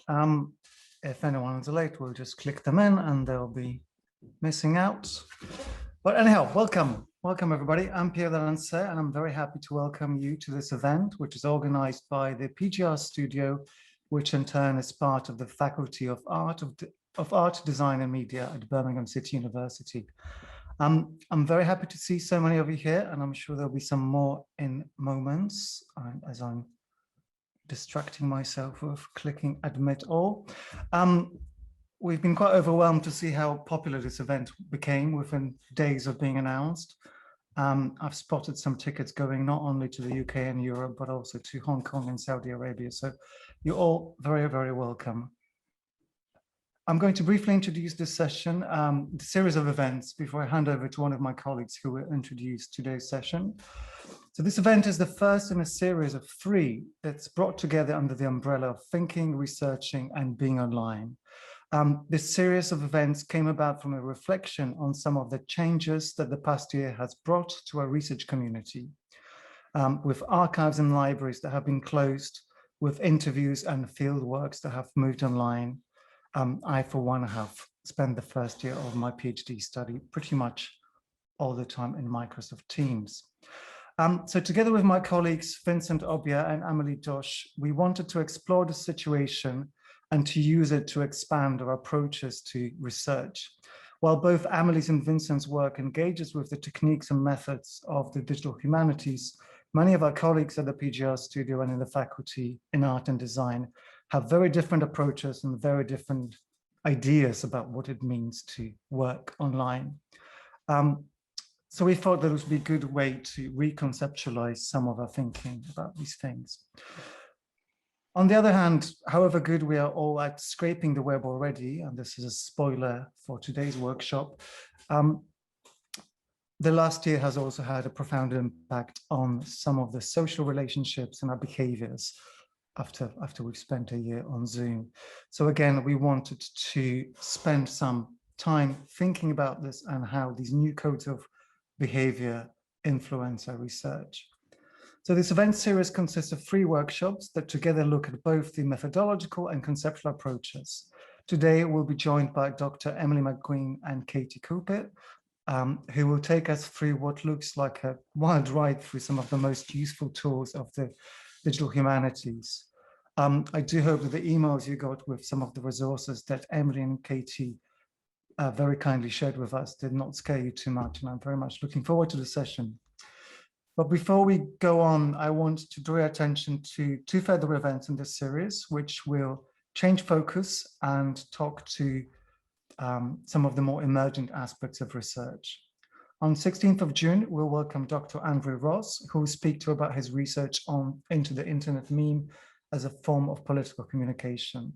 Um, if anyone's late, we'll just click them in and they'll be missing out. But anyhow, welcome. Welcome, everybody. I'm Pierre Delancey, and I'm very happy to welcome you to this event, which is organized by the PGR Studio, which in turn is part of the Faculty of Art, Design and Media at Birmingham City University. I'm very happy to see so many of you here, and I'm sure there'll be some more in moments as I'm distracting myself with clicking admit all. We've been quite overwhelmed to see how popular this event became within days of being announced. I've spotted some tickets going not only to the UK and Europe, but also to Hong Kong and Saudi Arabia. So you're all very, very welcome. I'm going to briefly introduce this session, the series of events, before I hand over to one of my colleagues who will introduce today's session. So this event is the first in a series of 3 that's brought together under the umbrella of thinking, researching, and being online. This series of events came about from a reflection on some of the changes that the past year has brought to our research community, with archives and libraries that have been closed, with interviews and fieldworks that have moved online. I, for one, have spent the first year of my PhD study pretty much all the time in Microsoft Teams. So together with my colleagues, Vincent Obia and Amelie Dosh, we wanted to explore the situation and to use it to expand our approaches to research. While both Amelie's and Vincent's work engages with the techniques and methods of the digital humanities, many of our colleagues at the PGR Studio and in the Faculty in Art and Design have very different approaches and very different ideas about what it means to work online. So we thought that it would be a good way to reconceptualize some of our thinking about these things. On the other hand, however good we are all at scraping the web already, and this is a spoiler for today's workshop, the last year has also had a profound impact on some of the social relationships and our behaviors after we've spent a year on Zoom. So again, we wanted to spend some time thinking about this and how these new codes of behavior influence our research. So this event series consists of 3 workshops that together look at both the methodological and conceptual approaches. Today, we'll be joined by Dr. Emily McQueen and Katie Cooper, who will take us through what looks like a wild ride through some of the most useful tools of the digital humanities. I do hope that the emails you got with some of the resources that Emily and Katie very kindly shared with us did not scare you too much, and I'm very much looking forward to the session. But before we go on, I want to draw your attention to 2 further events in this series, which will change focus and talk to some of the more emergent aspects of research. On 16th of June, we'll welcome Dr. Andrew Ross, who will speak to about his research on into the internet meme as a form of political communication.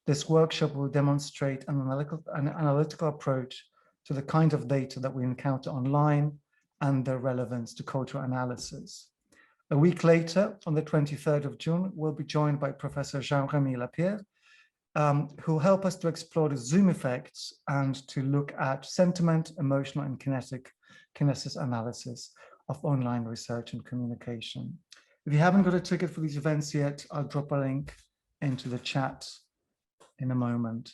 This workshop will demonstrate an analytical approach to the kind of data that we encounter online and their relevance to cultural analysis. A week later, on the 23rd of June, we'll be joined by Professor Jean-Rémy Lapierre, who will help us to explore the Zoom effects and to look at sentiment, emotional, and kinesis analysis of online research and communication. If you haven't got a ticket for these events yet, I'll drop a link into the chat in a moment.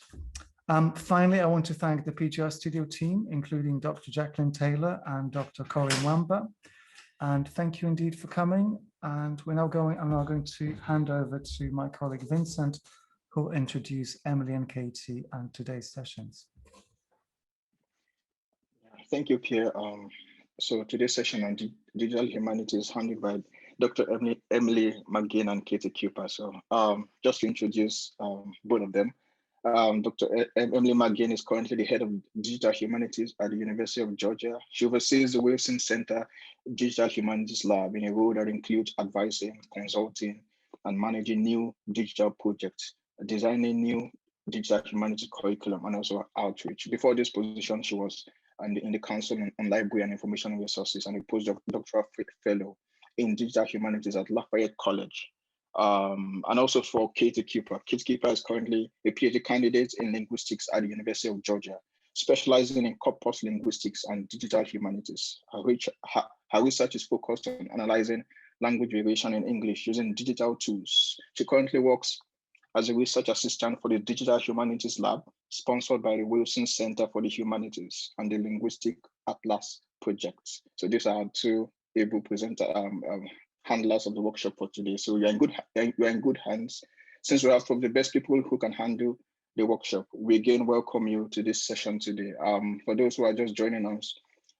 Finally, I want to thank the PGR Studio team, including Dr. Jacqueline Taylor and Dr. Corinne Wamba. And thank you indeed for coming. And I'm now going to hand over to my colleague Vincent, who will introduce Emily and Katie and today's sessions. Thank you, Pierre. So today's session on digital humanities handled by Dr. Emily McGinn and Katie Cooper. So just to introduce both of them. Dr. Emily McGinn is currently the head of digital humanities at the University of Georgia. She oversees the Wilson Center Digital Humanities Lab in a role that includes advising, consulting, and managing new digital projects, designing new digital humanities curriculum, and also outreach. Before this position, she was in the Council on Library and Information Resources and a postdoctoral fellow in digital humanities at Lafayette College. And also for Katie Cooper. Katie Cooper is currently a PhD candidate in linguistics at the University of Georgia, specializing in corpus linguistics and digital humanities. Her research is focused on analyzing language variation in English using digital tools. She currently works as a research assistant for the Digital Humanities Lab, sponsored by the Wilson Center for the Humanities and the Linguistic Atlas Project. So these are two able presenter handlers of the workshop for today. So you're in good hands. Since we have some of the best people who can handle the workshop, we again welcome you to this session today. For those who are just joining us,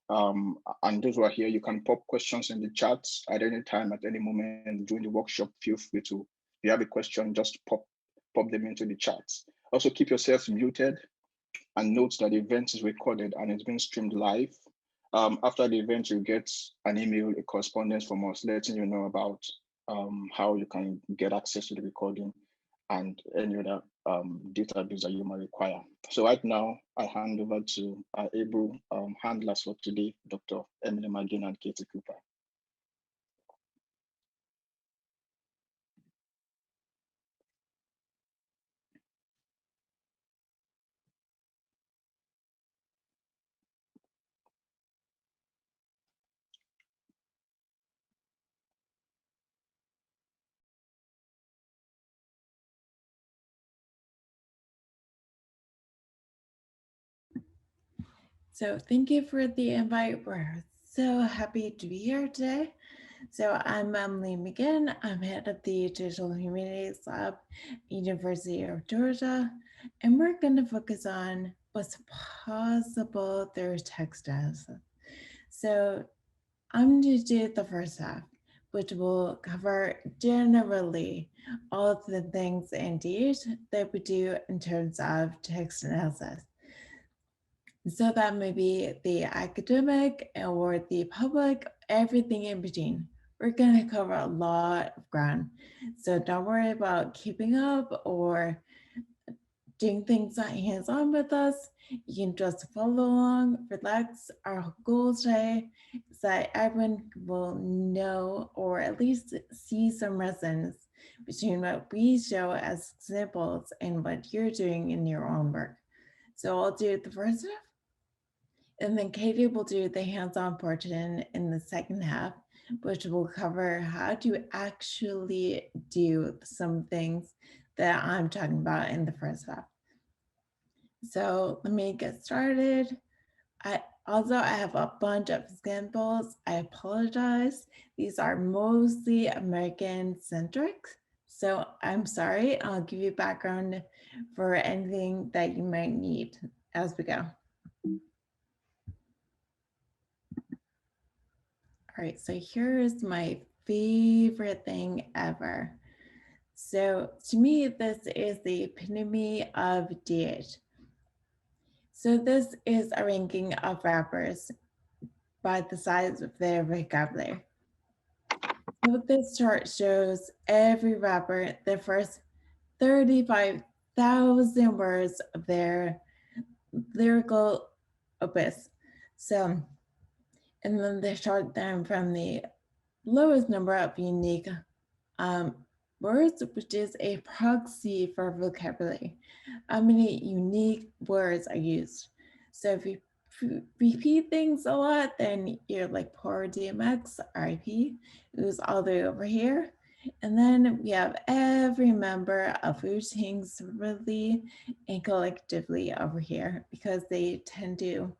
and those who are here, you can pop questions in the chat at any time, at any moment during the workshop. Feel free to, if you have a question, just pop them into the chat. Also keep yourselves muted, and note that the event is recorded and it's being streamed live. After the event, you get an email, a correspondence from us letting you know about how you can get access to the recording and any other database that you might require. So right now, I hand over to our able handlers for today, Dr. Emily McGinn and Katie Cooper. So thank you for the invite. We're so happy to be here today. So I'm Emily McGinn. I'm head of the Digital Humanities Lab, University of Georgia, and we're going to focus on what's possible through text analysis. So I'm going to do the first half, which will cover generally all of the things indeed that we do in terms of text analysis. So that may be the academic or the public, everything in between. We're going to cover a lot of ground. So don't worry about keeping up or doing things hands-on with us. You can just follow along, relax. Our goal today is that everyone will know or at least see some resonance between what we show as examples and what you're doing in your own work. So I'll do the first half. And then Katie will do the hands-on portion in the second half, which will cover how to actually do some things that I'm talking about in the first half. So let me get started. I have a bunch of examples. I apologize. These are mostly American centric. So I'm sorry. I'll give you background for anything that you might need as we go. All right, so here is my favorite thing ever. So to me, this is the epitome of DH. So this is a ranking of rappers by the size of their vocabulary. So this chart shows every rapper, the first 35,000 words of their lyrical opus. So, and then they chart them from the lowest number of unique words, which is a proxy for vocabulary. How many unique words are used? So if you repeat things a lot, then you're like poor DMX, RIP, who's all the way over here. And then we have every member of Wu-Tang separately and collectively over here because they tend to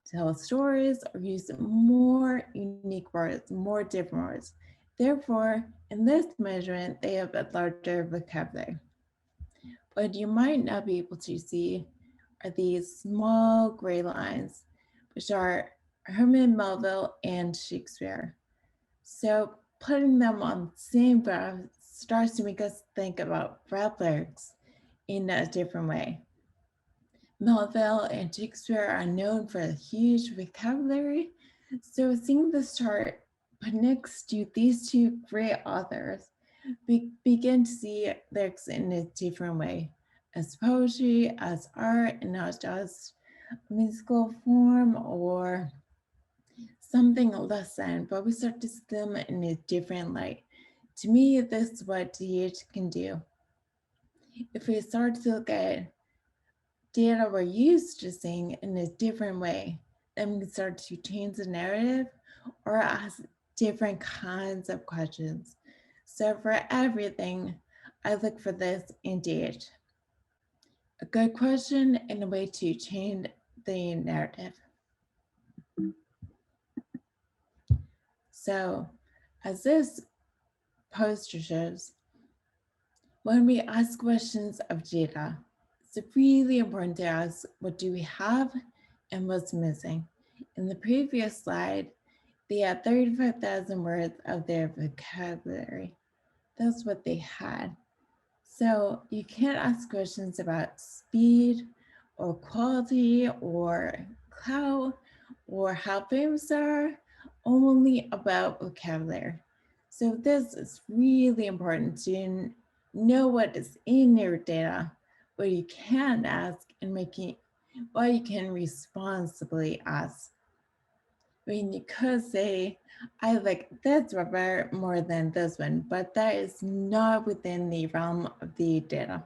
tell stories or use more unique words, more different words. Therefore, in this measurement, they have a larger vocabulary. What you might not be able to see are these small gray lines, which are Herman Melville and Shakespeare. So putting them on the same graph starts to make us think about rap lyrics in a different way. Melville and Shakespeare are known for a huge vocabulary, so seeing this chart put next to these two great authors, we begin to see lyrics in a different way, as poetry, as art, and not just a musical form or something less than, but we start to see them in a different light. To me, this is what DH can do. If we start to look at data we're used to seeing in a different way, then we can start to change the narrative or ask different kinds of questions. So for everything, I look for this indeed. A good question and a way to change the narrative. So, as this poster shows, when we ask questions of data, it's really important to ask, what do we have and what's missing? In the previous slide, they had 35,000 words of their vocabulary. That's what they had. So you can't ask questions about speed or quality or clout or how famous they are, only about vocabulary. So this is really important to know what is in your data, what you can ask, and what you can responsibly ask. I mean, you could say, I like this rubber more than this one, but that is not within the realm of the data.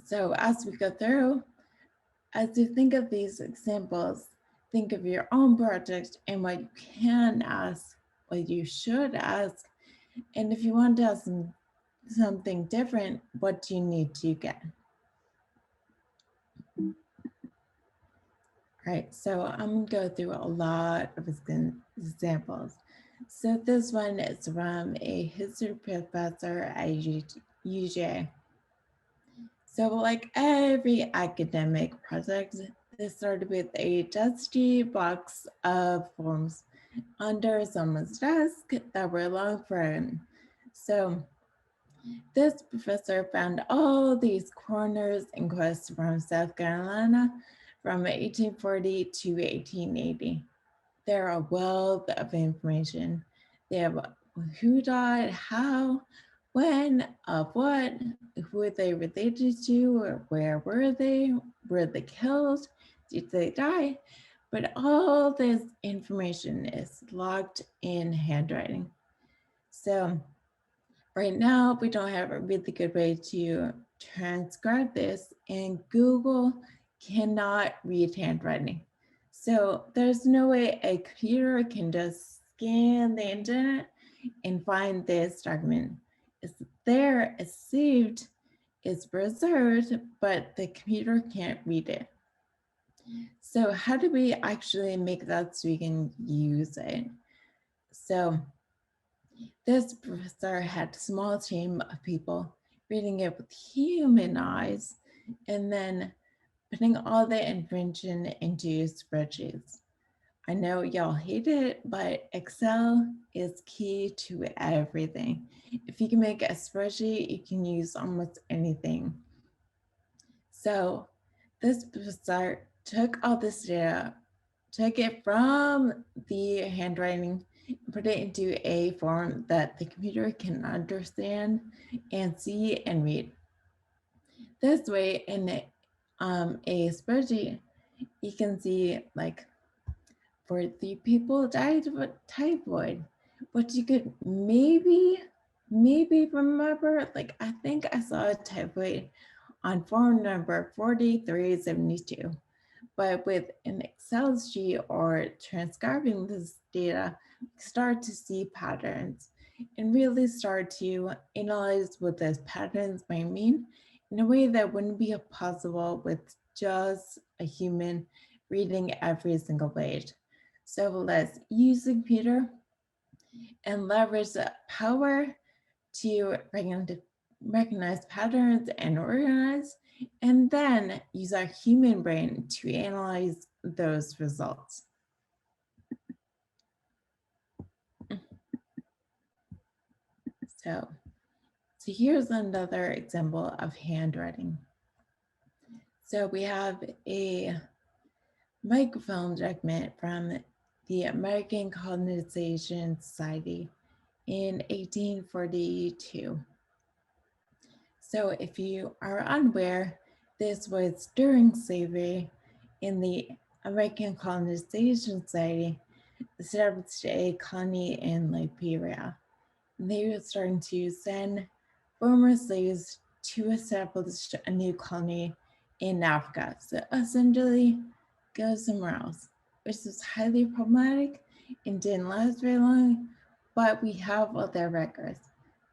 So as we go through, as you think of these examples, think of your own project and what you can ask, what you should ask, and if you want to ask something different, what do you need to get? Right, so I'm gonna go through a lot of examples. So this one is from a history professor at UJ. So like every academic project, they started with a dusty box of forms under someone's desk that were long forgotten. So this professor found all these corners and quests from South Carolina from 1840 to 1880. They're a wealth of information. They have who died, how, when, of what, who they related to, or where were they killed, did they die? But all this information is locked in handwriting. So right now, we don't have a really good way to transcribe this, and Google cannot read handwriting. So there's no way a computer can just scan the internet and find this document. It's there, it's saved, it's preserved, but the computer can't read it. So how do we actually make that so we can use it? So this professor had a small team of people reading it with human eyes and then putting all the information into spreadsheets. I know y'all hate it, but Excel is key to everything. If you can make a spreadsheet, you can use almost anything. So this professor took all this data, took it from the handwriting, and put it into a form that the computer can understand and see and read. This way, in a spreadsheet, you can see like 43 people died of typhoid, but you could maybe remember, like I think I saw typhoid on form number 4372. But with an Excel sheet or transcribing this data, start to see patterns and really start to analyze what those patterns might mean in a way that wouldn't be possible with just a human reading every single page. So let's use the computer and leverage the power to recognize patterns and organize, and then use our human brain to analyze those results. So here's another example of handwriting. So we have a microfilm document from the American Colonization Society in 1842. So if you are unaware, this was during slavery in the American Colonization Society established a colony in Liberia. They were starting to send former slaves to establish a new colony in Africa. So essentially, go somewhere else, which was highly problematic and didn't last very long, but we have all their records.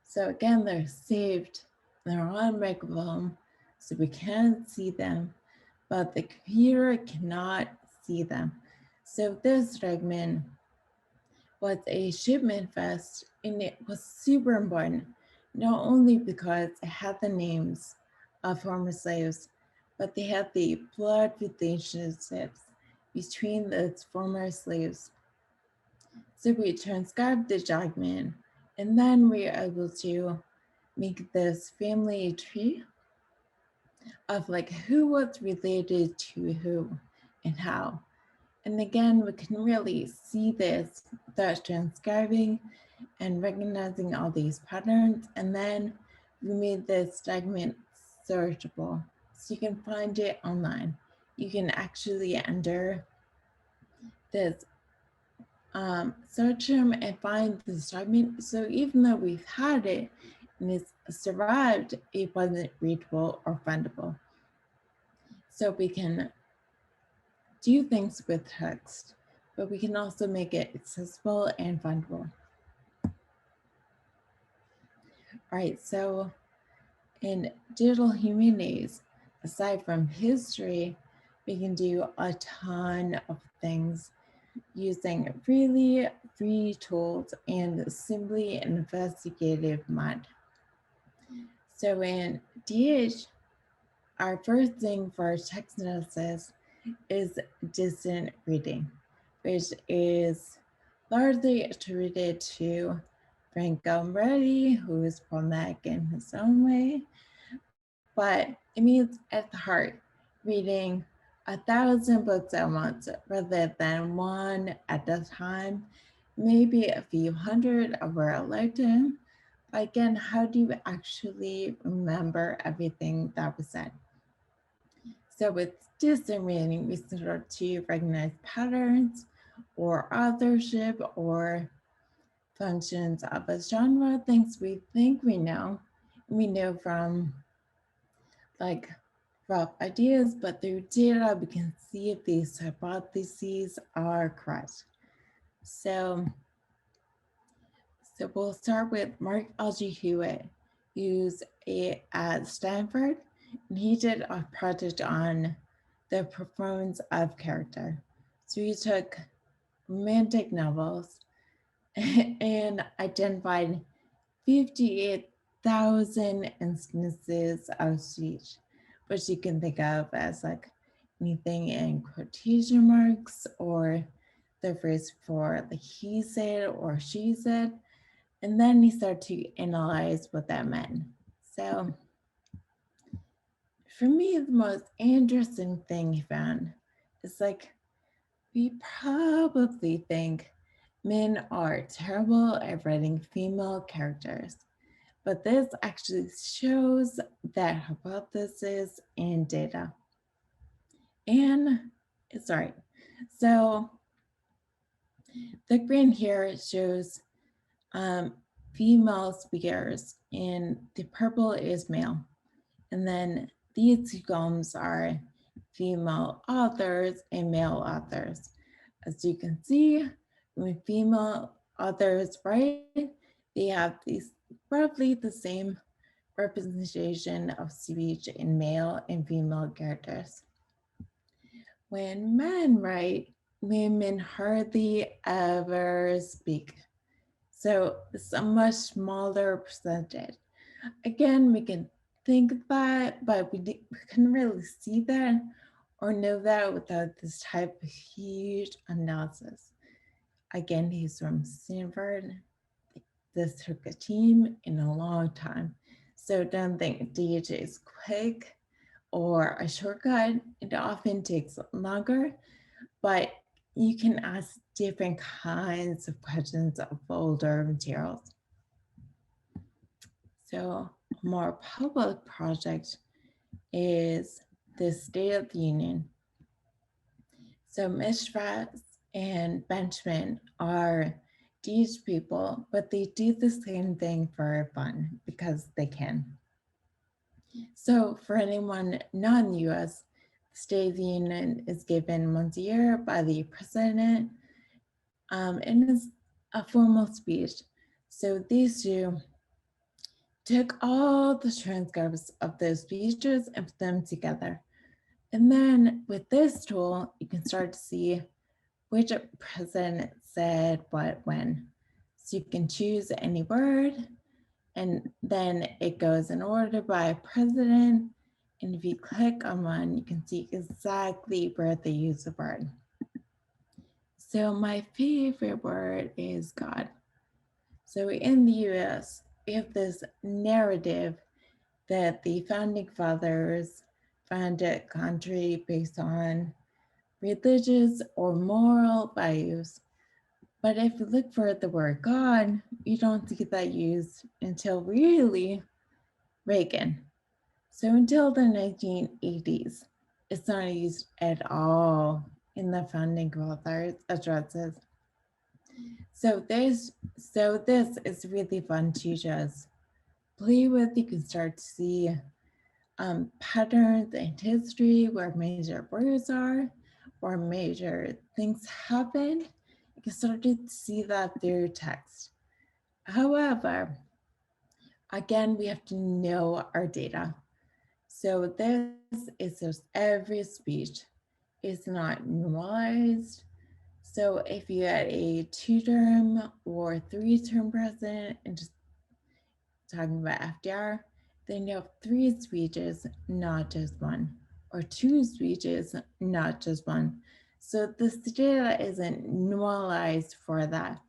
So again, they're saved, they're on microfilm, so we can't see them, but the computer cannot see them. So this fragment was a shipment vest, and it was super important, not only because it had the names of former slaves, but they had the blood relationships between those former slaves. So we transcribed the document, and then we are able to make this family tree of like who was related to who and how. And again, we can really see this without transcribing and recognizing all these patterns. And then we made this document searchable, so you can find it online. You can actually enter this search term and find this document. So even though we've had it and it's survived, it wasn't readable or findable. So we can do things with text, but we can also make it accessible and findable. All right, so in digital humanities, aside from history, we can do a ton of things using really free tools and simply an investigative mind. So in DH, our first thing for text analysis is distant reading, which is largely attributed to Franco Moretti, who is problematic in his own way, but it means at the heart, reading 1,000 books at once rather than one at a time, maybe a few hundred over a lifetime. But again, how do you actually remember everything that was said? So with distant reading, we start to recognize patterns or authorship or functions of a genre, things we think we know. We know from like rough ideas, but through data, we can see if these hypotheses are correct. So we'll start with Mark Algie Hewitt, who's at Stanford, and he did a project on the performance of character. So he took romantic novels and identified 58,000 instances of speech, which you can think of as like anything in quotation marks or the phrase for like he said or she said. And then he started to analyze what that meant. So for me, the most interesting thing he found is like, we probably think men are terrible at writing female characters, but this actually shows that hypothesis and data. And it's right. So the green here shows female speakers and the purple is male. And then these two columns are female authors and male authors. As you can see, when female authors write, they have these roughly the same representation of speech in male and female characters. When men write, women hardly ever speak. So it's a much smaller percentage. Again, we can think that, but we couldn't really see that or know that without this type of huge analysis. Again, he's from Stanford. This took a team in a long time. So don't think DH is quick or a shortcut. It often takes longer, but you can ask different kinds of questions of older materials. So a more public project is the State of the Union. So Mishra and Benjamin are these people, but they do the same thing for fun because they can. So for anyone non-US, the State of the Union is given once a year by the president, and it's a formal speech. So these two took all the transcripts of those speeches and put them together. And then with this tool, you can start to see which president said what when. So you can choose any word, and then it goes in order by president. And if you click on one, you can see exactly where they use the word. So my favorite word is God. So in the US, we have this narrative that the founding fathers founded a country based on religious or moral values. But if you look for the word God, you don't see that used until really Reagan. So until the 1980s, it's not used at all in the founding fathers' addresses. So this is really fun to just play with. You can start to see patterns in history where major words are, or major things happen. You can start to see that through text. However, again, we have to know our data. So this is just every speech is not normalized. So if you had a 2-term or 3-term president and just talking about FDR, then you have 3 speeches, not just one, or 2 speeches, not just one. So this data isn't normalized for that.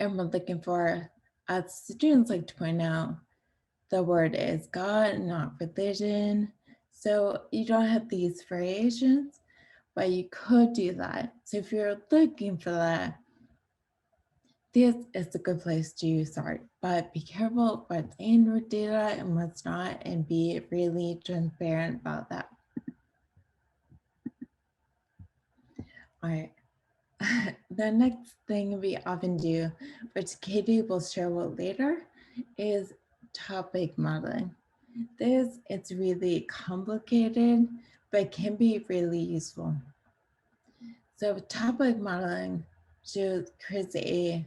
And we're looking for, as students like to point out, the word is God, not religion. So you don't have these variations, but you could do that. So if you're looking for that, this is a good place to start, but be careful what's in your data and what's not, and be really transparent about that. All right. The next thing we often do, which Katie will share with later, is topic modeling. This, it's really complicated, but can be really useful. So topic modeling creates a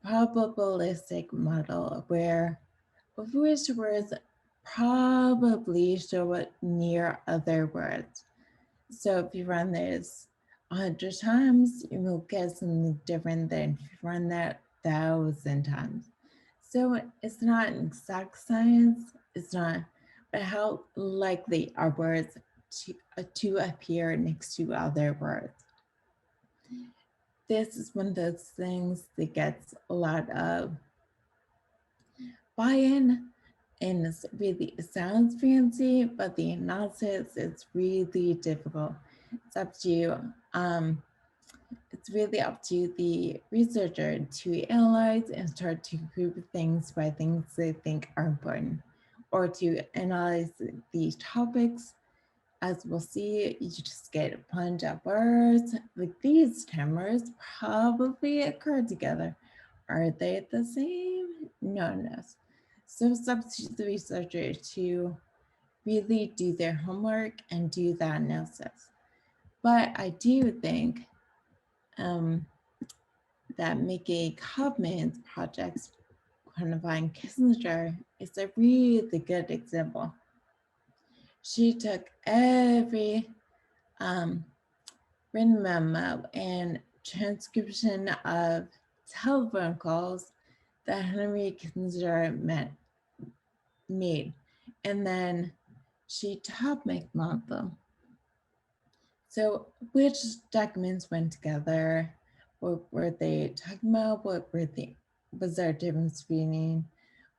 probabilistic model where which words probably show up near other words. So if you run this 100 times, you will get something different than if you run that 1,000 times. So it's not an exact science, it's not, but how likely are words to appear next to other words. This is one of those things that gets a lot of buy-in, and it sounds fancy, but the analysis is really difficult. It's up to you. It's really up to the researcher to analyze and start to group things by things they think are important, or to analyze the topics. As we'll see, you just get a bunch of words. Like these 10 words probably occur together. Are they the same? No. So it's up to the researcher to really do their homework and do that analysis. But I do think that making Kaufman's projects quantifying Kissinger is a really good example. She took every written memo and transcription of telephone calls that Henry Kissinger made, and then she topic modeled them. So which documents went together? What were they talking about? Was there a difference between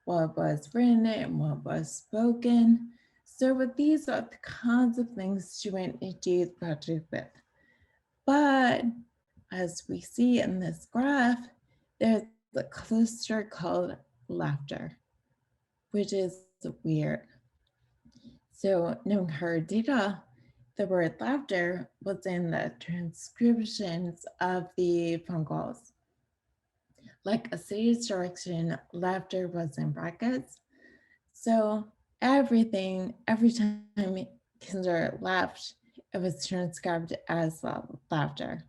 what was written and what was spoken? So these are the kinds of things she went into the project with. But as we see in this graph, there's a cluster called laughter, which is weird. So knowing her data, the word laughter was in the transcriptions of the phone calls. Like a stage direction, laughter was in brackets. So every time Kissinger laughed, it was transcribed as laughter.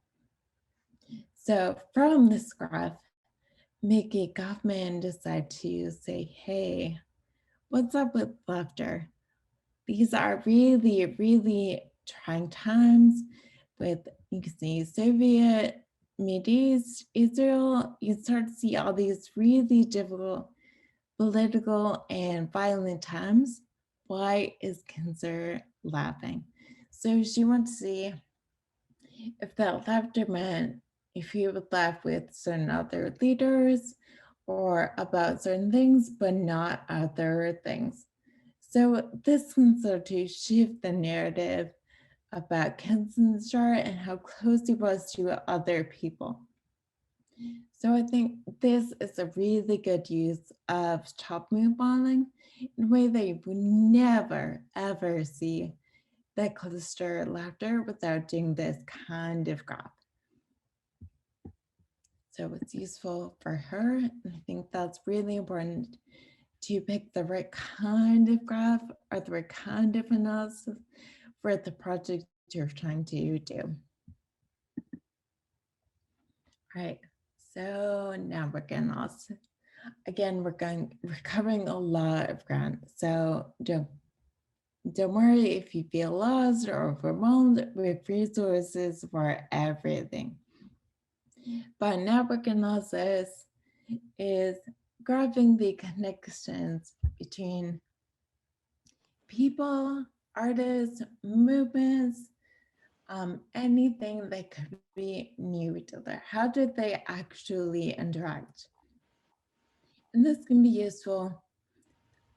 So from this graph, Mickey Kaufman decided to say, hey, what's up with laughter? These are really, really trying times with, you can see Soviet, Mideast, Israel. You start to see all these really difficult political and violent times. Why is Kinzer laughing? So she wants to see if that laughter meant if he would laugh with certain other leaders or about certain things, but not other things. So this can start to shift the narrative about Kinzer and how close he was to other people. So I think this is a really good use of top mood modeling in a way that you would never, ever see that cluster laughter without doing this kind of graph. So it's useful for her. And I think that's really important to pick the right kind of graph or the right kind of analysis for the project you're trying to do. All right, so now we're getting lost. Again, we're covering a lot of ground. So don't worry if you feel lost or overwhelmed. With resources for everything. But network analysis is graphing the connections between people, artists, movements, anything that could be new to them. How did they actually interact? And this can be useful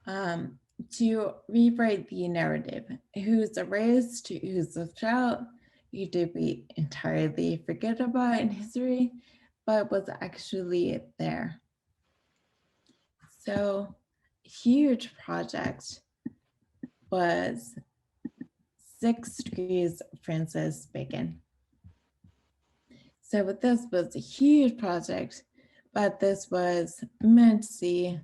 to rewrite the narrative. Who's erased, who's left out, who did we entirely forget about in history, but was actually there. So huge project was 6 Degrees Francis Bacon. So this was a huge project, but this was meant to see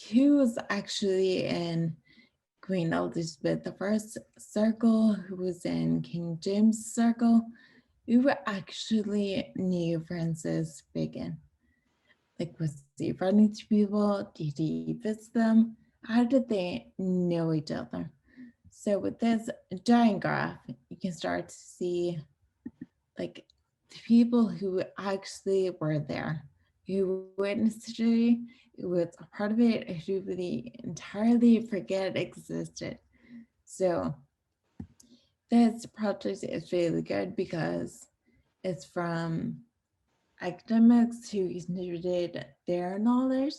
who was actually in Queen Elizabeth I circle, who was in King James circle, who actually knew Francis Bacon. Like, was he running to people? Did he visit them? How did they know each other? So with this giant graph, you can start to see like the people who actually were there, who witnessed history, who was a part of it, who we entirely forget existed. So this project is really good because it's from academics who contributed their knowledge,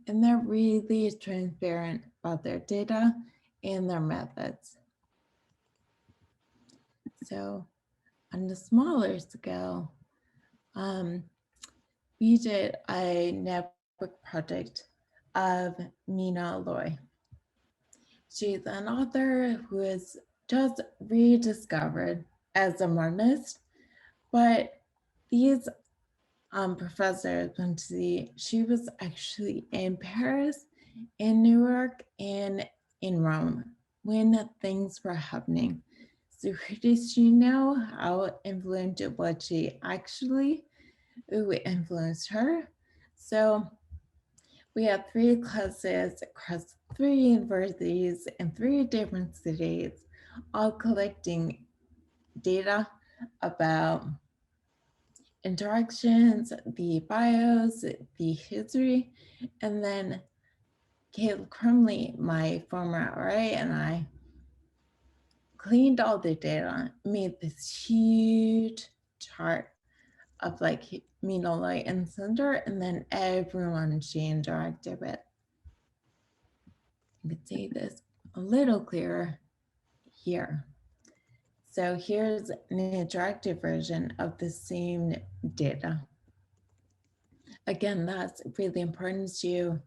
and they're really transparent about their data and their methods. So on the smaller scale, we did a network project of Mina Loy. She's an author who is just rediscovered as a modernist, but these professors went to see, she was actually in Paris, in New York, and in Rome when things were happening. So who does she know? How influential was she actually? Who influenced her? So we had 3 classes across 3 universities in 3 different cities, all collecting data about interactions, the bios, the history, and then Caleb Crumley, my former RA, and I cleaned all the data, made this huge chart of like Mina Loy in the center, and then everyone she interacted with. You can see this a little clearer here. So here's an interactive version of the same data. Again, that's really important to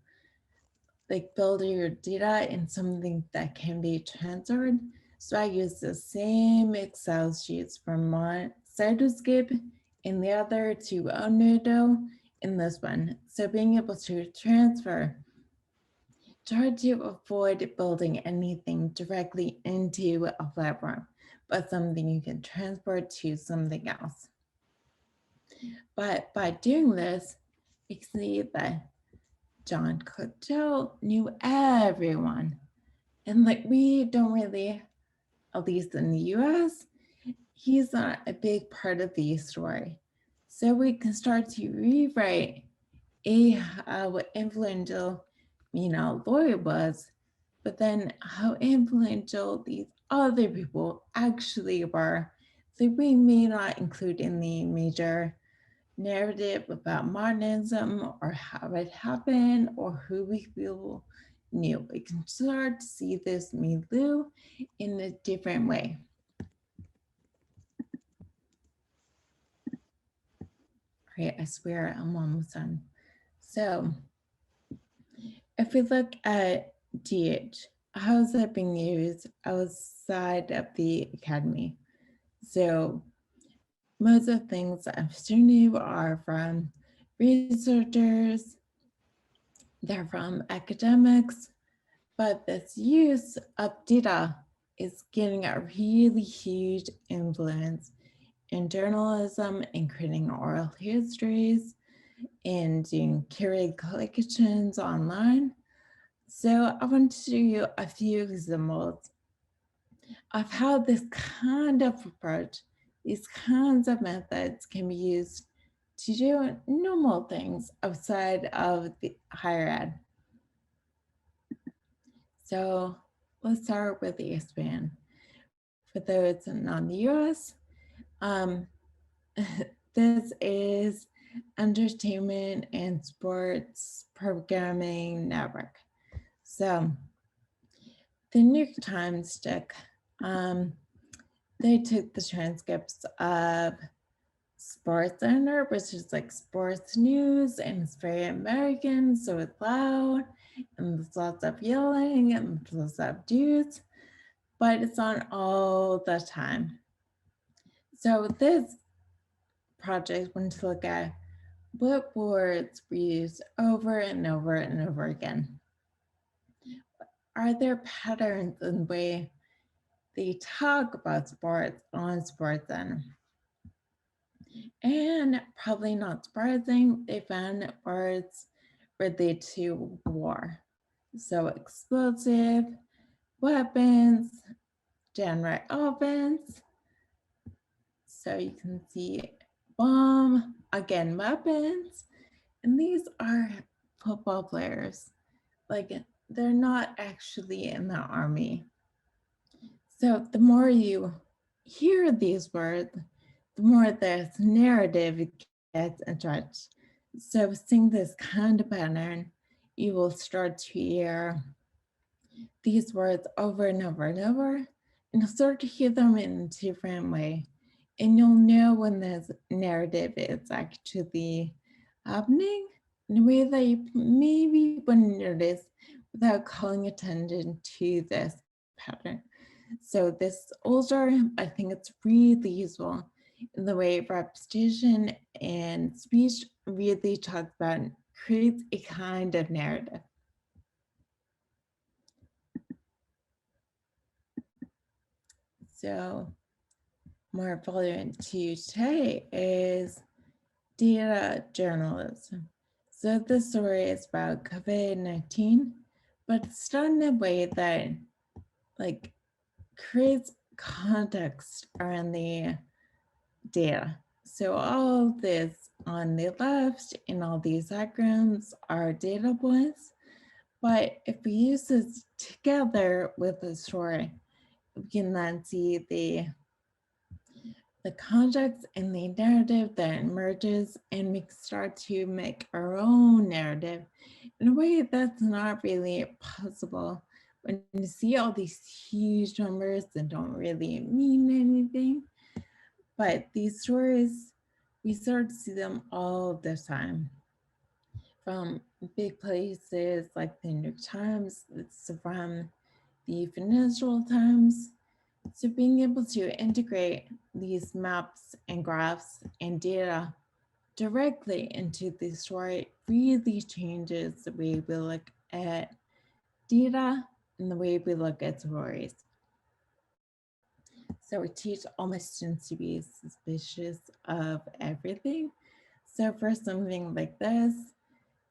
like build your data in something that can be transferred. So I use the same Excel sheets from one Cytoscape in the other to Onudo in this one. So being able to transfer, try to avoid building anything directly into a platform, but something you can transport to something else. But by doing this, you can see that John Cottrell knew everyone. And like we don't really, at least in the US, he's not a big part of the story. So we can start to rewrite what influential Lloyd was, but then how influential these other people actually were that we may not include in the major narrative about modernism or how it happened or who we feel knew. We can start to see this milieu in a different way. Right, I swear I'm almost done. So if we look at DH, how is that being used outside of the academy? So most of the things I've shown you are from researchers, they're from academics, but this use of data is getting a really huge influence in journalism, in creating oral histories, and doing curated collections online. So I want to show you a few examples of how this kind of approach, these kinds of methods can be used to do normal things outside of the higher ed. So let's start with ESPN. For those not in the US, this is entertainment and sports programming network. So the New York Times took, they took the transcripts of Sports Center, which is like sports news, and it's very American, so it's loud, and there's lots of yelling, and there's lots of dudes, but it's on all the time. So this project wanted to look at what words we use over and over and over again. Are there patterns in the way they talk about sports on SportsCenter? And probably not surprising, they found words related to war. So explosive, weapons, downright offense. So you can see bomb, again, weapons. And these are football players. Like they're not actually in the army. So the more you hear these words, the more this narrative gets entrenched. So seeing this kind of pattern, you will start to hear these words over and over and over, and you'll start to hear them in a different way. And you'll know when this narrative is actually happening in a way that you maybe wouldn't notice without calling attention to this pattern. So this older, I think it's really useful in the way repetition and speech really talks about and creates a kind of narrative. So more relevant to today is data journalism. So this story is about COVID-19, but it's done in a way that like creates context around the data. So all this on the left and all these diagrams are data points, but if we use this together with the story, we can then see the context and the narrative that emerges, and we start to make our own narrative in a way that's not really possible when you see all these huge numbers that don't really mean anything. But these stories, we start to see them all the time. From big places like the New York Times, it's from the Financial Times. So being able to integrate these maps and graphs and data directly into the story really changes the way we look at data and the way we look at stories. So we teach all my students to be suspicious of everything. So for something like this,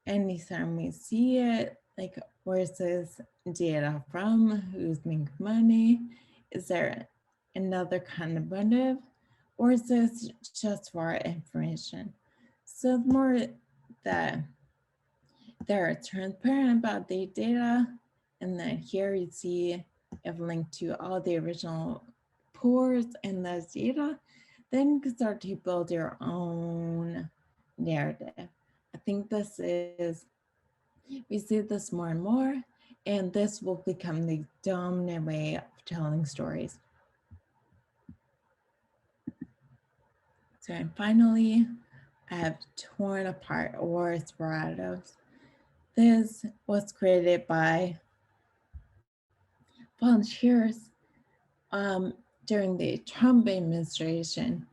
anytime we see it, like where's this data from, who's making money, is there another kind of motive, or is this just for our information? So the more that they're transparent about the data, and then here you see a link to all the original reports and the data, then you can start to build your own narrative. I think this is, we see this more and more, and this will become the dominant way of telling stories. So, and finally, I have torn apart or sporados. This was created by volunteers during the Trump administration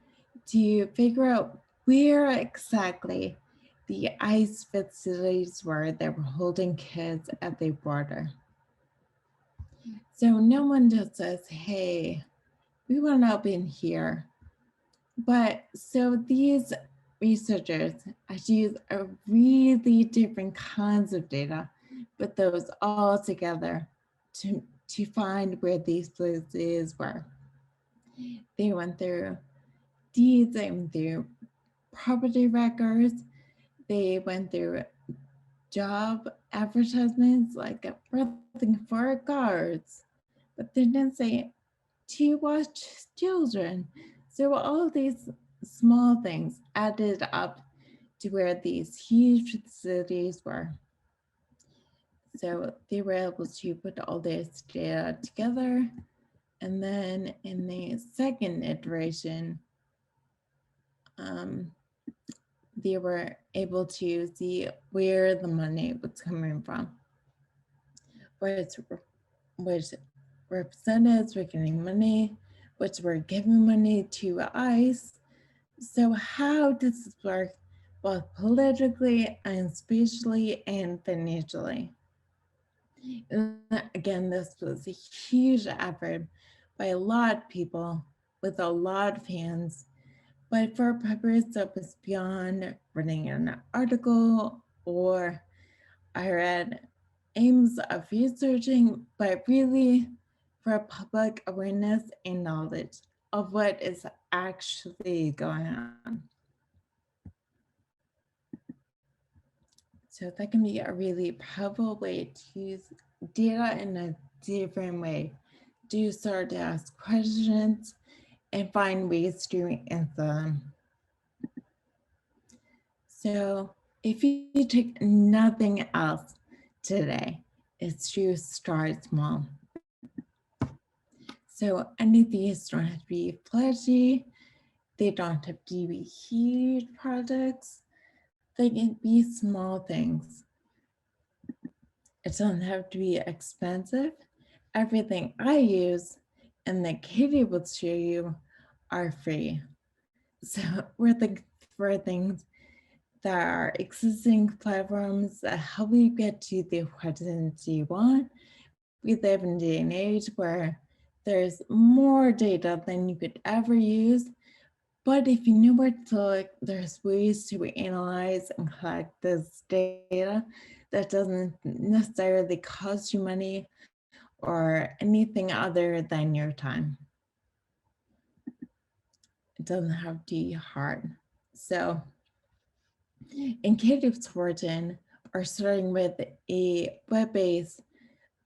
to figure out where exactly the ICE facilities were that were holding kids at the border. So no one just says, hey, we want to open here. But so these researchers use a really different kinds of data, but those all together to find where these places were. They went through deeds, they went through property records, they went through job advertisements like we're looking for guards, but they didn't say to watch children. So all of these small things added up to where these huge facilities were. So they were able to put all this data together. And then in the second iteration, they were able to see where the money was coming from, which representatives were getting money, which were giving money to ICE. So how does this work both politically and spatially and financially? And again, this was a huge effort by a lot of people with a lot of hands, but for a purpose that was beyond writing an article or I read aims of researching, but really for public awareness and knowledge of what is actually going on. So that can be a really powerful way to use data in a different way. Do start to ask questions and find ways to answer them. So if you take nothing else today, it's to start small. So any of these don't have to be flashy. They don't have to be huge projects. They can be small things. It doesn't have to be expensive. Everything I use and that Katie will show you are free. So we're looking for things that are existing platforms that help you get to the questions you want. We live in a day and age where there's more data than you could ever use. But if you know where to look, there's ways to analyze and collect this data that doesn't necessarily cost you money or anything other than your time. It doesn't have to be hard. So in Creative Origin, are starting with a web-based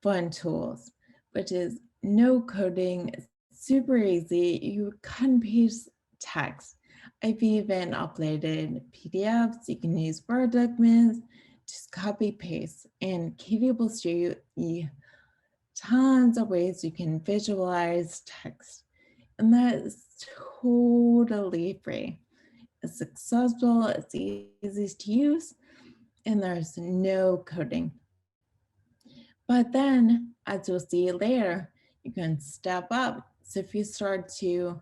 fun tools, which is no coding, super easy. You can paste text. I've even uploaded PDFs. You can use Word documents, just copy paste, and Katie will show you tons of ways you can visualize text. And that is totally free. It's accessible, it's easy to use, and there's no coding. But then, as you'll see later, you can step up. So if you start to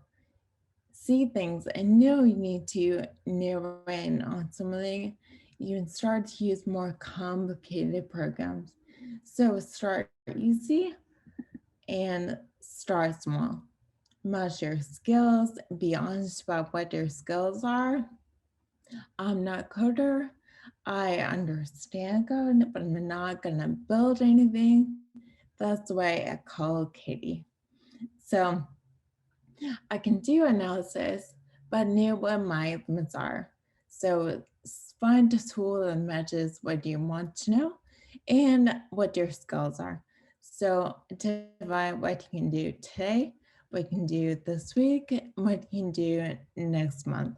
see things and know you need to narrow in on something, you can start to use more complicated programs. So start easy and start small. Measure your skills, be honest about what your skills are. I'm not a coder. I understand code, but I'm not gonna build anything. That's why I call Katie. So I can do analysis, but know what my limits are. So find a tool that matches what you want to know and what your skills are. So divide what you can do today, what you can do this week, what you can do next month.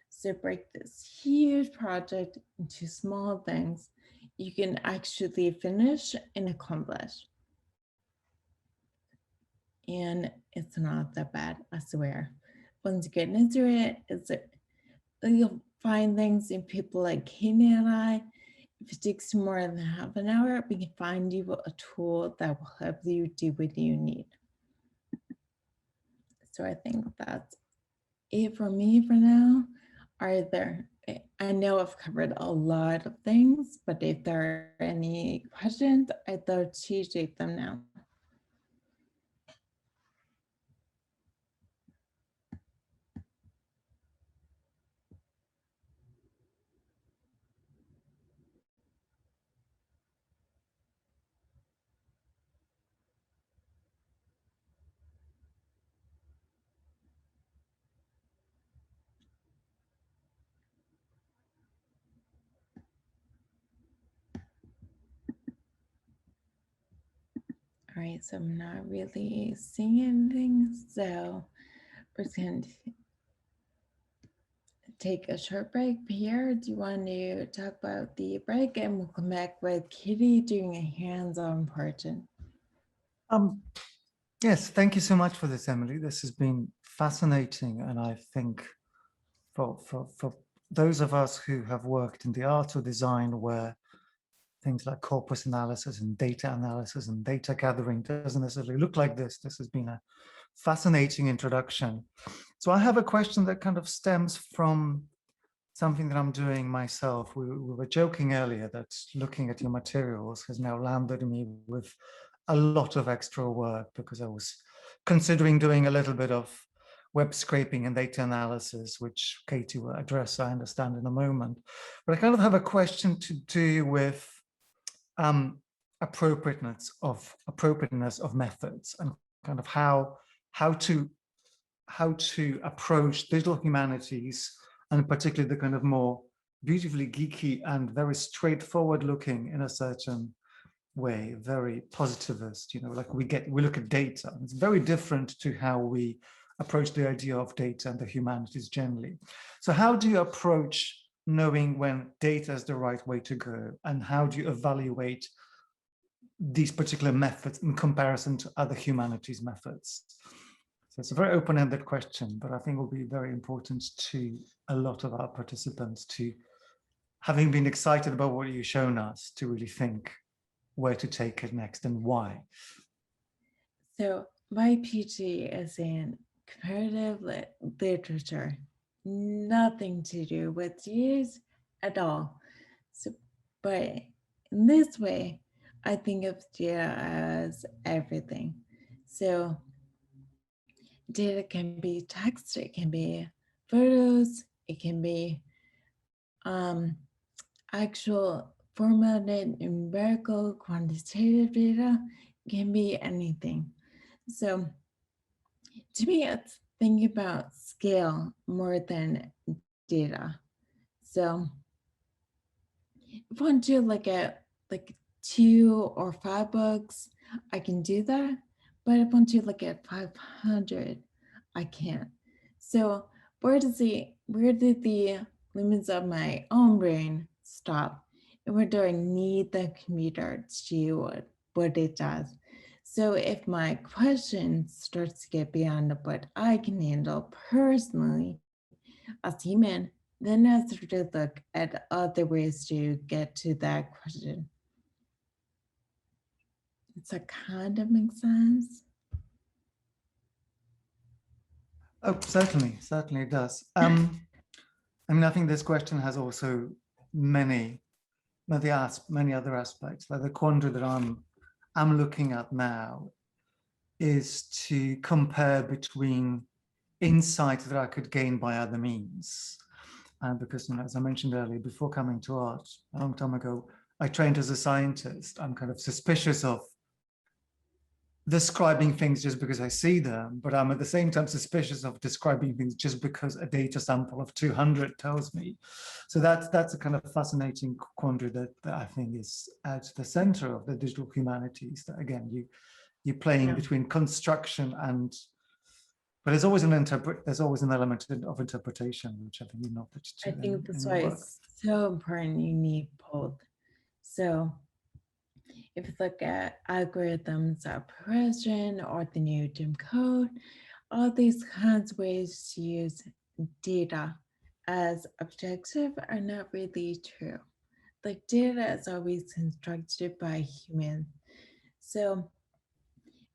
So break this huge project into small things you can actually finish and accomplish. And it's not that bad, I swear. Once you get into you'll find things in people like Katie and I. If it takes more than half an hour, we can find you a tool that will help you do what you need. So I think that's it for me for now. I know I've covered a lot of things, but if there are any questions, I'd love to take them now. All right, so I'm not really seeing anything, so we're just going to take a short break. Pierre, do you want to talk about the break, and we'll come back with Kitty doing a hands-on portion? Yes, thank you so much for this, Emily. This has been fascinating, and I think for those of us who have worked in the art or design where things like corpus analysis and data analysis and data gathering doesn't necessarily look like this has been a fascinating introduction. So I have a question that kind of stems from something that I'm doing myself. We were joking earlier that looking at your materials has now landed me with a lot of extra work because I was considering doing a little bit of web scraping and data analysis, which Katie will address, I understand, in a moment. But I kind of have a question to do with appropriateness of methods and kind of how to approach digital humanities, and particularly the kind of more beautifully geeky and very straightforward looking in a certain way, very positivist, like we look at data. It's very different to how we approach the idea of data and the humanities generally. So how do you approach knowing when data is the right way to go, and how do you evaluate these particular methods in comparison to other humanities methods? So it's a very open-ended question, but I think will be very important to a lot of our participants to, having been excited about what you've shown us, to really think where to take it next and why. So my PhD is in comparative literature, nothing to do with years at all. So, but in this way, I think of data as everything. So data can be text, it can be photos, it can be actual formatted numerical quantitative data, it can be anything. So to me, it's thinking about scale more than data. So if I want to look at like 2 or 5 books, I can do that. But if I want to look at 500, I can't. So where did the limits of my own brain stop? And where do I need the computer to do what it does? So if my question starts to get beyond what I can handle personally as human, then I start to look at other ways to get to that question. Does that kind of make sense? Oh, certainly it does. I mean, I think this question has also many other aspects. Like the quandary that I'm looking at now is to compare between insight that I could gain by other means And because, as I mentioned earlier, before coming to art, a long time ago, I trained as a scientist. I'm kind of suspicious of describing things just because I see them, but I'm at the same time suspicious of describing things just because a data sample of 200 tells me. So that's a kind of fascinating quandary that I think is at the center of the digital humanities. That again, you're playing between construction and, but there's always an element of interpretation, which I think you know. I think that's why it's so important you need both. So if you look at algorithms of progression or the new Jim code, all these kinds of ways to use data as objective are not really true. Like data is always constructed by humans. So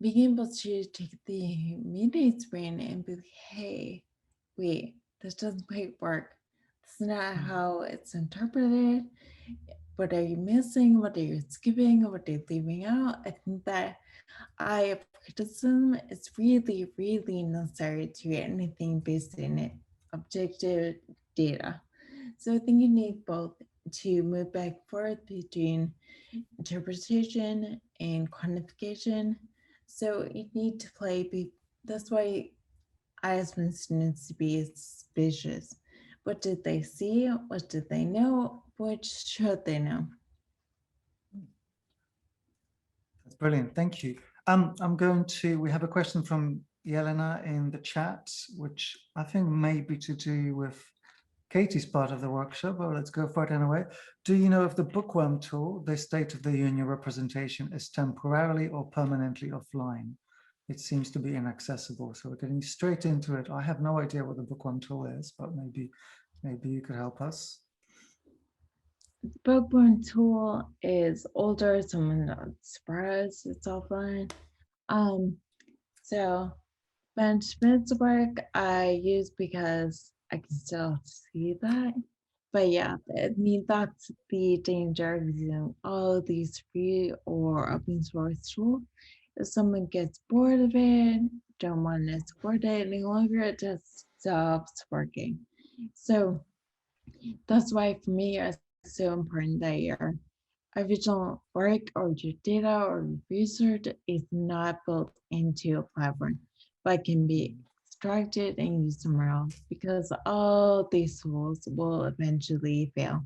being able to take the humanities brain and be like, hey, wait, this doesn't quite work. That's not how it's interpreted. What are you missing? What are you skipping? What are you leaving out? I think that eye of criticism is really, really necessary to anything based in objective data. So I think you need both to move back and forth between interpretation and quantification. So you need to play, that's why I ask my students to be suspicious. What did they see? What did they know? What should they know? That's brilliant. Thank you. We have a question from Yelena in the chat, which I think may be to do with Katie's part of the workshop, but let's go for it anyway. Do you know if the bookworm tool, the State of the Union representation, is temporarily or permanently offline? It seems to be inaccessible. So we're getting straight into it. I have no idea what the bookworm tool is, but maybe you could help us. The bookworm tool is older, someone not surprised it's offline. So Ben Schmidt's work I use because I can still see that. But yeah, I mean, that's the danger of using all these free or open source tools. If someone gets bored of it, don't want to support it any longer, it just stops working. So that's why for me, it's so important that your original work or your data or research is not built into a platform, but can be extracted and used somewhere else, because all these tools will eventually fail.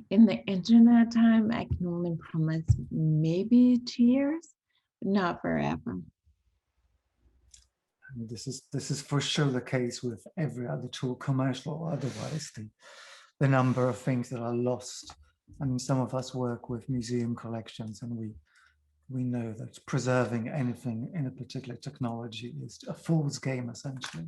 In the internet time, I can only promise maybe 2 years, but not forever. And this is for sure the case with every other tool, commercial or otherwise. The number of things that are lost. I mean, some of us work with museum collections, and we know that preserving anything in a particular technology is a fool's game, essentially.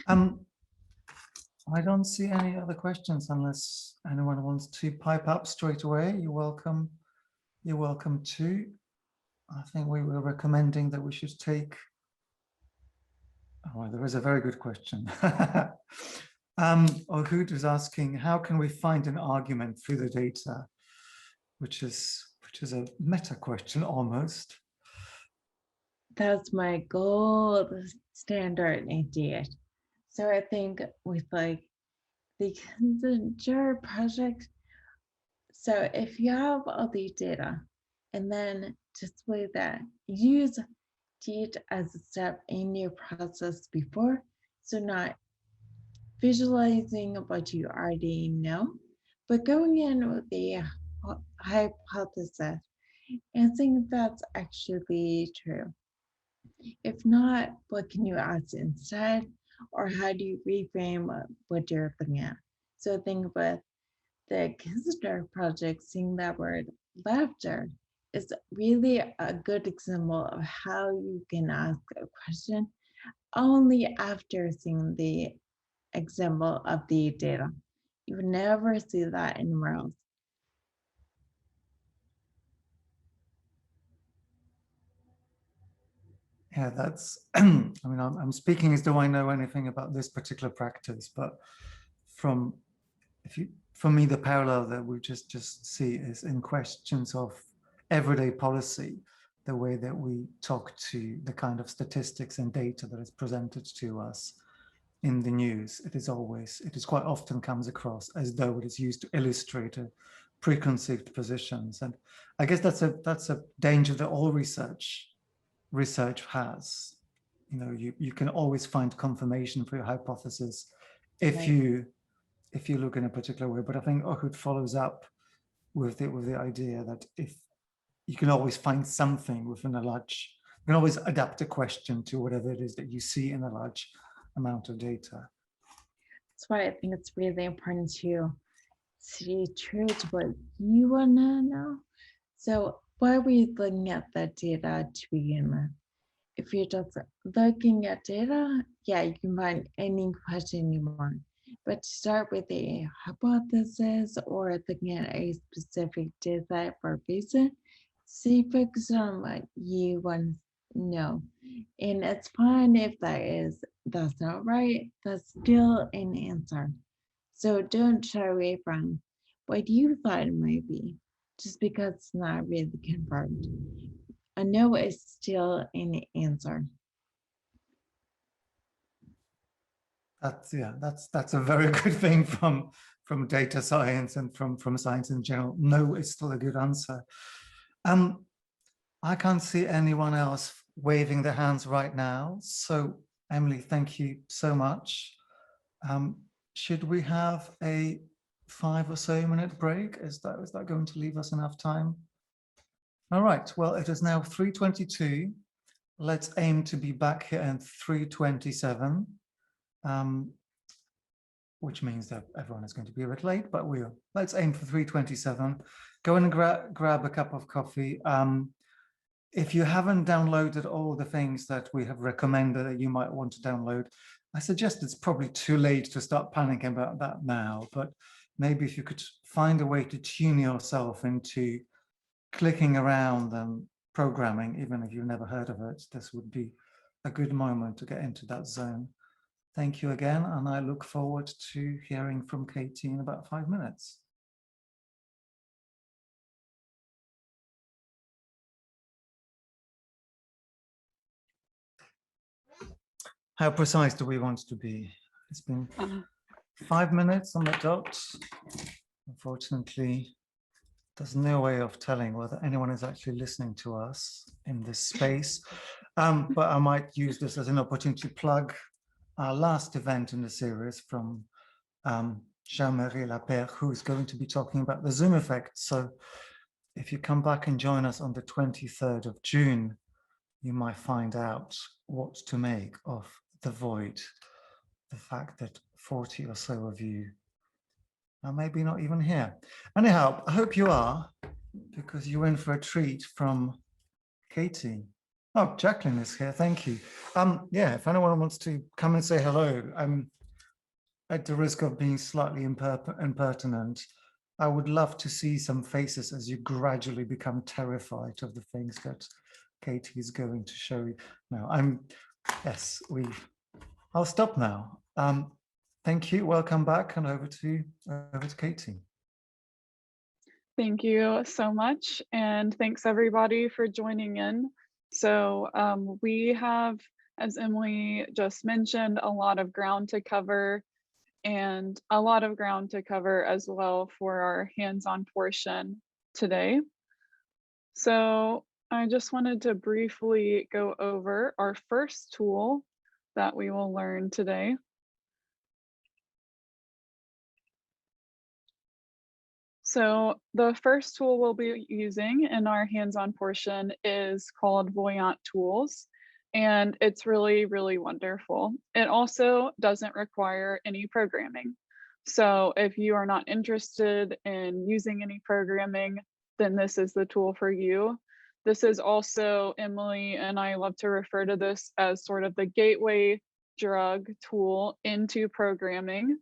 I don't see any other questions unless anyone wants to pipe up straight away. You're welcome. You're welcome to. I think we were recommending that we should take. Oh, there is a very good question. Ohud is asking, how can we find an argument through the data, which is a meta question almost. That's my gold standard indeed. So I think with like the Consider project, so if you have all the data and then display that, use it as a step in your process before, so not visualizing what you already know, but going in with a hypothesis and think that's actually true. If not, what can you ask instead? Or how do you reframe what you're looking at? So think with the Consider project, seeing that word laughter is really a good example of how you can ask a question only after seeing the example of the data. You would never see that anywhere else. Yeah, that's, I mean, I'm speaking as though I know anything about this particular practice, but for me, the parallel that we just see is in questions of everyday policy, the way that we talk to the kind of statistics and data that is presented to us. in the news, it is quite often comes across as though it is used to illustrate preconceived positions. And I guess that's a danger that all research has. You know, you can always find confirmation for your hypothesis if Right. you look in a particular way. But I think Ohud follows up with the idea that if you can always find something within a large, you can always adapt a question to whatever it is that you see in a large amount of data. That's why I think it's really important to stay true to what you want to know. So why are we looking at the data to begin with? If you're just looking at data, yeah, you can find any question you want. But to start with a hypothesis or looking at a specific data set for a reason, stay focused on what you want to know. And it's fine if that's not right, that's still an answer. So don't shy away from what you thought it might be, just because it's not really confirmed. A no is still an answer. That's a very good thing from data science and from science in general. No is still a good answer. I can't see anyone else waving their hands right now. So Emily, thank you so much. Should we have a 5 or so minute break? Is that going to leave us enough time? All right, well, it is now 3:22. Let's aim to be back here at 3:27, which means that everyone is going to be a bit late, but let's aim for 3:27. Go in and grab a cup of coffee. If you haven't downloaded all the things that we have recommended that you might want to download, I suggest it's probably too late to start panicking about that now, but maybe if you could find a way to tune yourself into clicking around and programming, even if you've never heard of it, this would be a good moment to get into that zone. Thank you again, and I look forward to hearing from Katie in about 5 minutes. How precise do we want to be? It's been 5 minutes on the dot. Unfortunately, there's no way of telling whether anyone is actually listening to us in this space. But I might use this as an opportunity to plug our last event in the series from Jean-Marie Lapère, who is going to be talking about the Zoom effect. So if you come back and join us on the 23rd of June, you might find out what to make of the void, the fact that 40 or so of you are maybe not even here. Anyhow, I hope you are, because you're in for a treat from Katie. Oh, Jacqueline is here, thank you. Yeah, if anyone wants to come and say hello, at the risk of being slightly impertinent, I would love to see some faces as you gradually become terrified of the things that Katie is going to show you. No, I'll stop now. Thank you, welcome back, and over to Katie. Thank you so much, and thanks everybody for joining in. So we have, as Emily just mentioned, a lot of ground to cover, and a lot of ground to cover as well for our hands-on portion today. So I just wanted to briefly go over our first tool that we will learn today. So the first tool we'll be using in our hands-on portion is called Voyant Tools, and it's really, really wonderful. It also doesn't require any programming. So if you are not interested in using any programming, then this is the tool for you. This is also, Emily and I love to refer to this as sort of the gateway drug tool into programming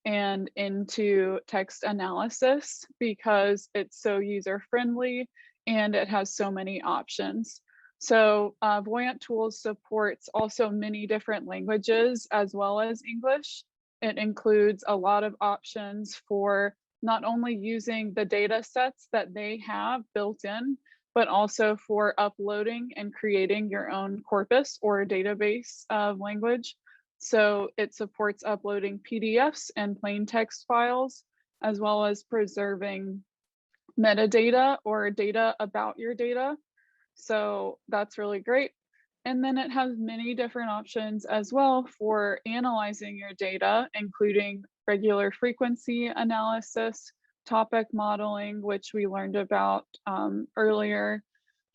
and into text analysis, because it's so user-friendly and it has so many options. So Voyant Tools supports also many different languages as well as English. It includes a lot of options for not only using the data sets that they have built in, but also for uploading and creating your own corpus or database of language. So it supports uploading PDFs and plain text files, as well as preserving metadata or data about your data. So that's really great. And then it has many different options as well for analyzing your data, including regular frequency analysis, topic modeling, which we learned about earlier,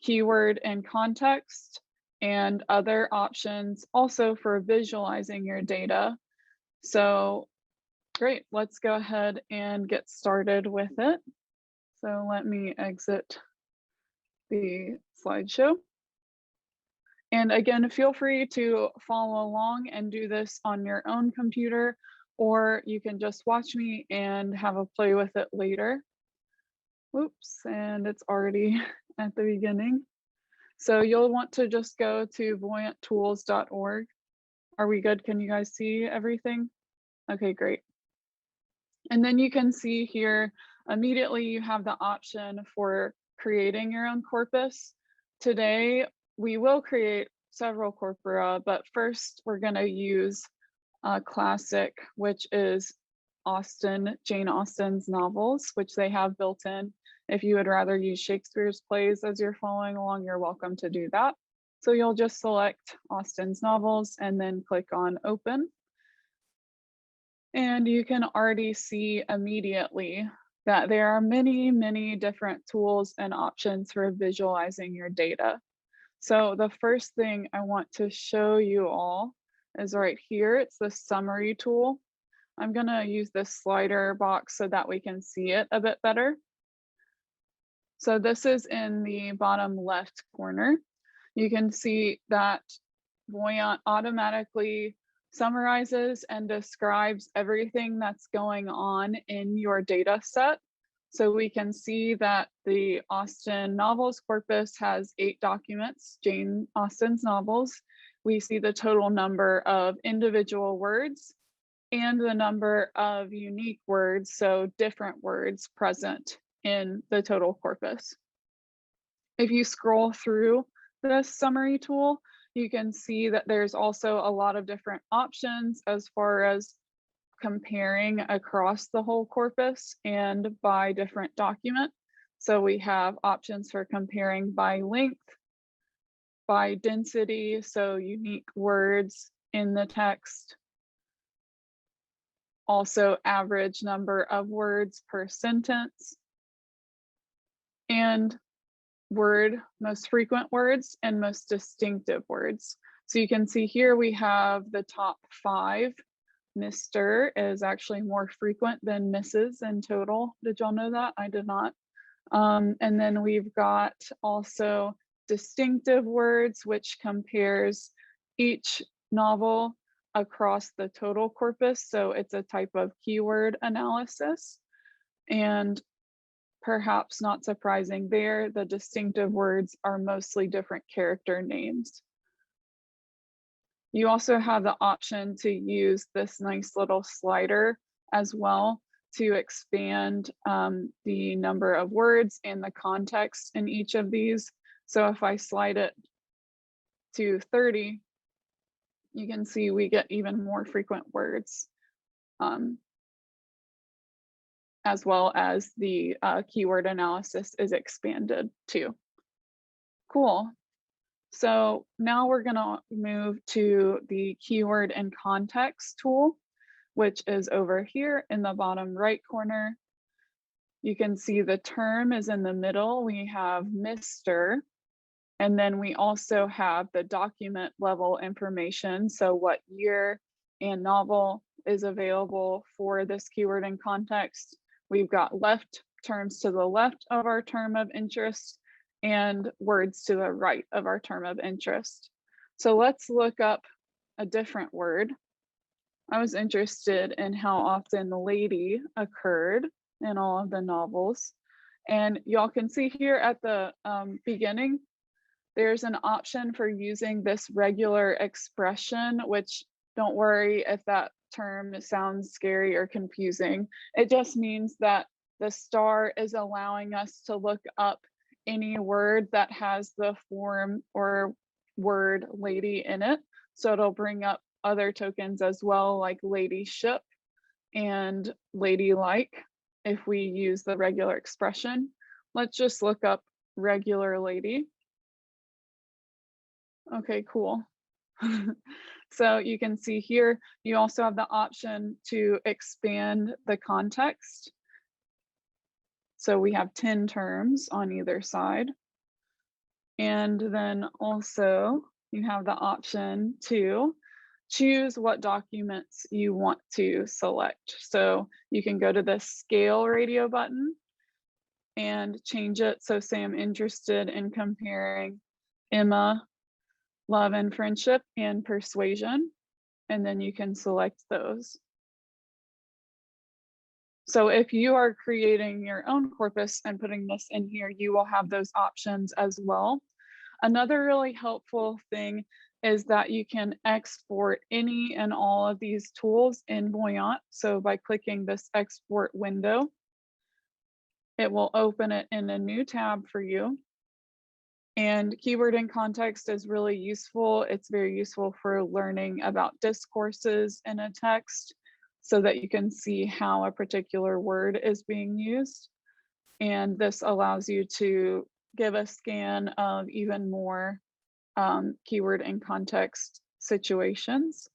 keyword and context, and other options also for visualizing your data. So great, let's go ahead and get started with it. So let me exit the slideshow. And again, feel free to follow along and do this on your own computer, or you can just watch me and have a play with it later. Oops, and it's already at the beginning. So you'll want to just go to voyanttools.org. Are we good? Can you guys see everything? Okay, great. And then you can see here, immediately you have the option for creating your own corpus. Today, we will create several corpora, but first we're going to use a classic, which is Jane Austen's novels, which they have built in. If you would rather use Shakespeare's plays as you're following along, you're welcome to do that. So you'll just select Austen's novels and then click on open. And you can already see immediately that there are many, many different tools and options for visualizing your data. So the first thing I want to show you all is right here. It's the summary tool. I'm going to use this slider box so that we can see it a bit better. So this is in the bottom left corner. You can see that Voyant automatically summarizes and describes everything that's going on in your data set. So we can see that the Austen novels corpus has 8 documents, Jane Austen's novels. We see the total number of individual words and the number of unique words, so different words present in the total corpus. If you scroll through this summary tool, you can see that there's also a lot of different options as far as comparing across the whole corpus and by different document. So we have options for comparing by length, by density, so unique words in the text, also average number of words per sentence, and most frequent words and most distinctive words. So you can see here we have the top 5. Mr. is actually more frequent than Mrs. in total. Did y'all know that? I did not. And then we've got also distinctive words, which compares each novel across the total corpus. So it's a type of keyword analysis. And perhaps not surprising there, the distinctive words are mostly different character names. You also have the option to use this nice little slider as well to expand the number of words and the context in each of these. So if I slide it to 30, you can see we get even more frequent words, as well as the keyword analysis is expanded too. Cool. So now we're going to move to the keyword and context tool, which is over here in the bottom right corner. You can see the term is in the middle. We have Mr. And then we also have the document level information. So what year and novel is available for this keyword and context. We've got left terms to the left of our term of interest and words to the right of our term of interest. So let's look up a different word. I was interested in how often lady occurred in all of the novels. And y'all can see here at the beginning, there's an option for using this regular expression, which don't worry if that term sounds scary or confusing. It just means that the star is allowing us to look up any word that has the form or word lady in it. So it'll bring up other tokens as well, like ladyship and ladylike. If we use the regular expression, let's just look up regular lady. Okay, cool. So you can see here, you also have the option to expand the context. So we have 10 terms on either side. And then also you have the option to choose what documents you want to select. So you can go to the scale radio button and change it. So say I'm interested in comparing Emma, love and friendship, and persuasion, and then you can select those. So if you are creating your own corpus and putting this in here, you will have those options as well. Another really helpful thing is that you can export any and all of these tools in Voyant. So by clicking this export window, it will open it in a new tab for you. And keyword in context is really useful. It's very useful for learning about discourses in a text so that you can see how a particular word is being used. And this allows you to give a scan of even more keyword in context situations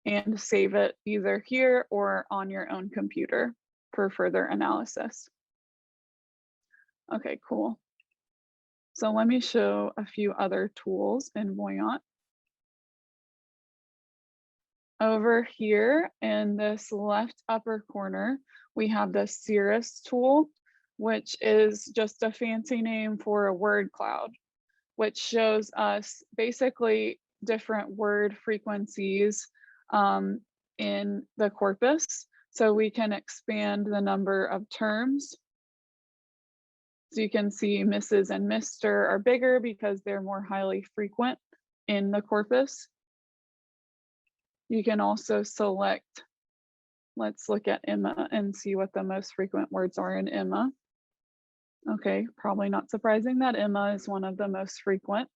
and save it either here or on your own computer for further analysis. Okay, cool. So let me show a few other tools in Voyant. Over here in this left upper corner, we have the Cirrus tool, which is just a fancy name for a word cloud, which shows us basically different word frequencies in the corpus. So we can expand the number of terms. So you can see Mrs. and Mr. are bigger because they're more highly frequent in the corpus. You can also select, let's look at Emma and see what the most frequent words are in Emma. Okay, probably not surprising that Emma is one of the most frequent.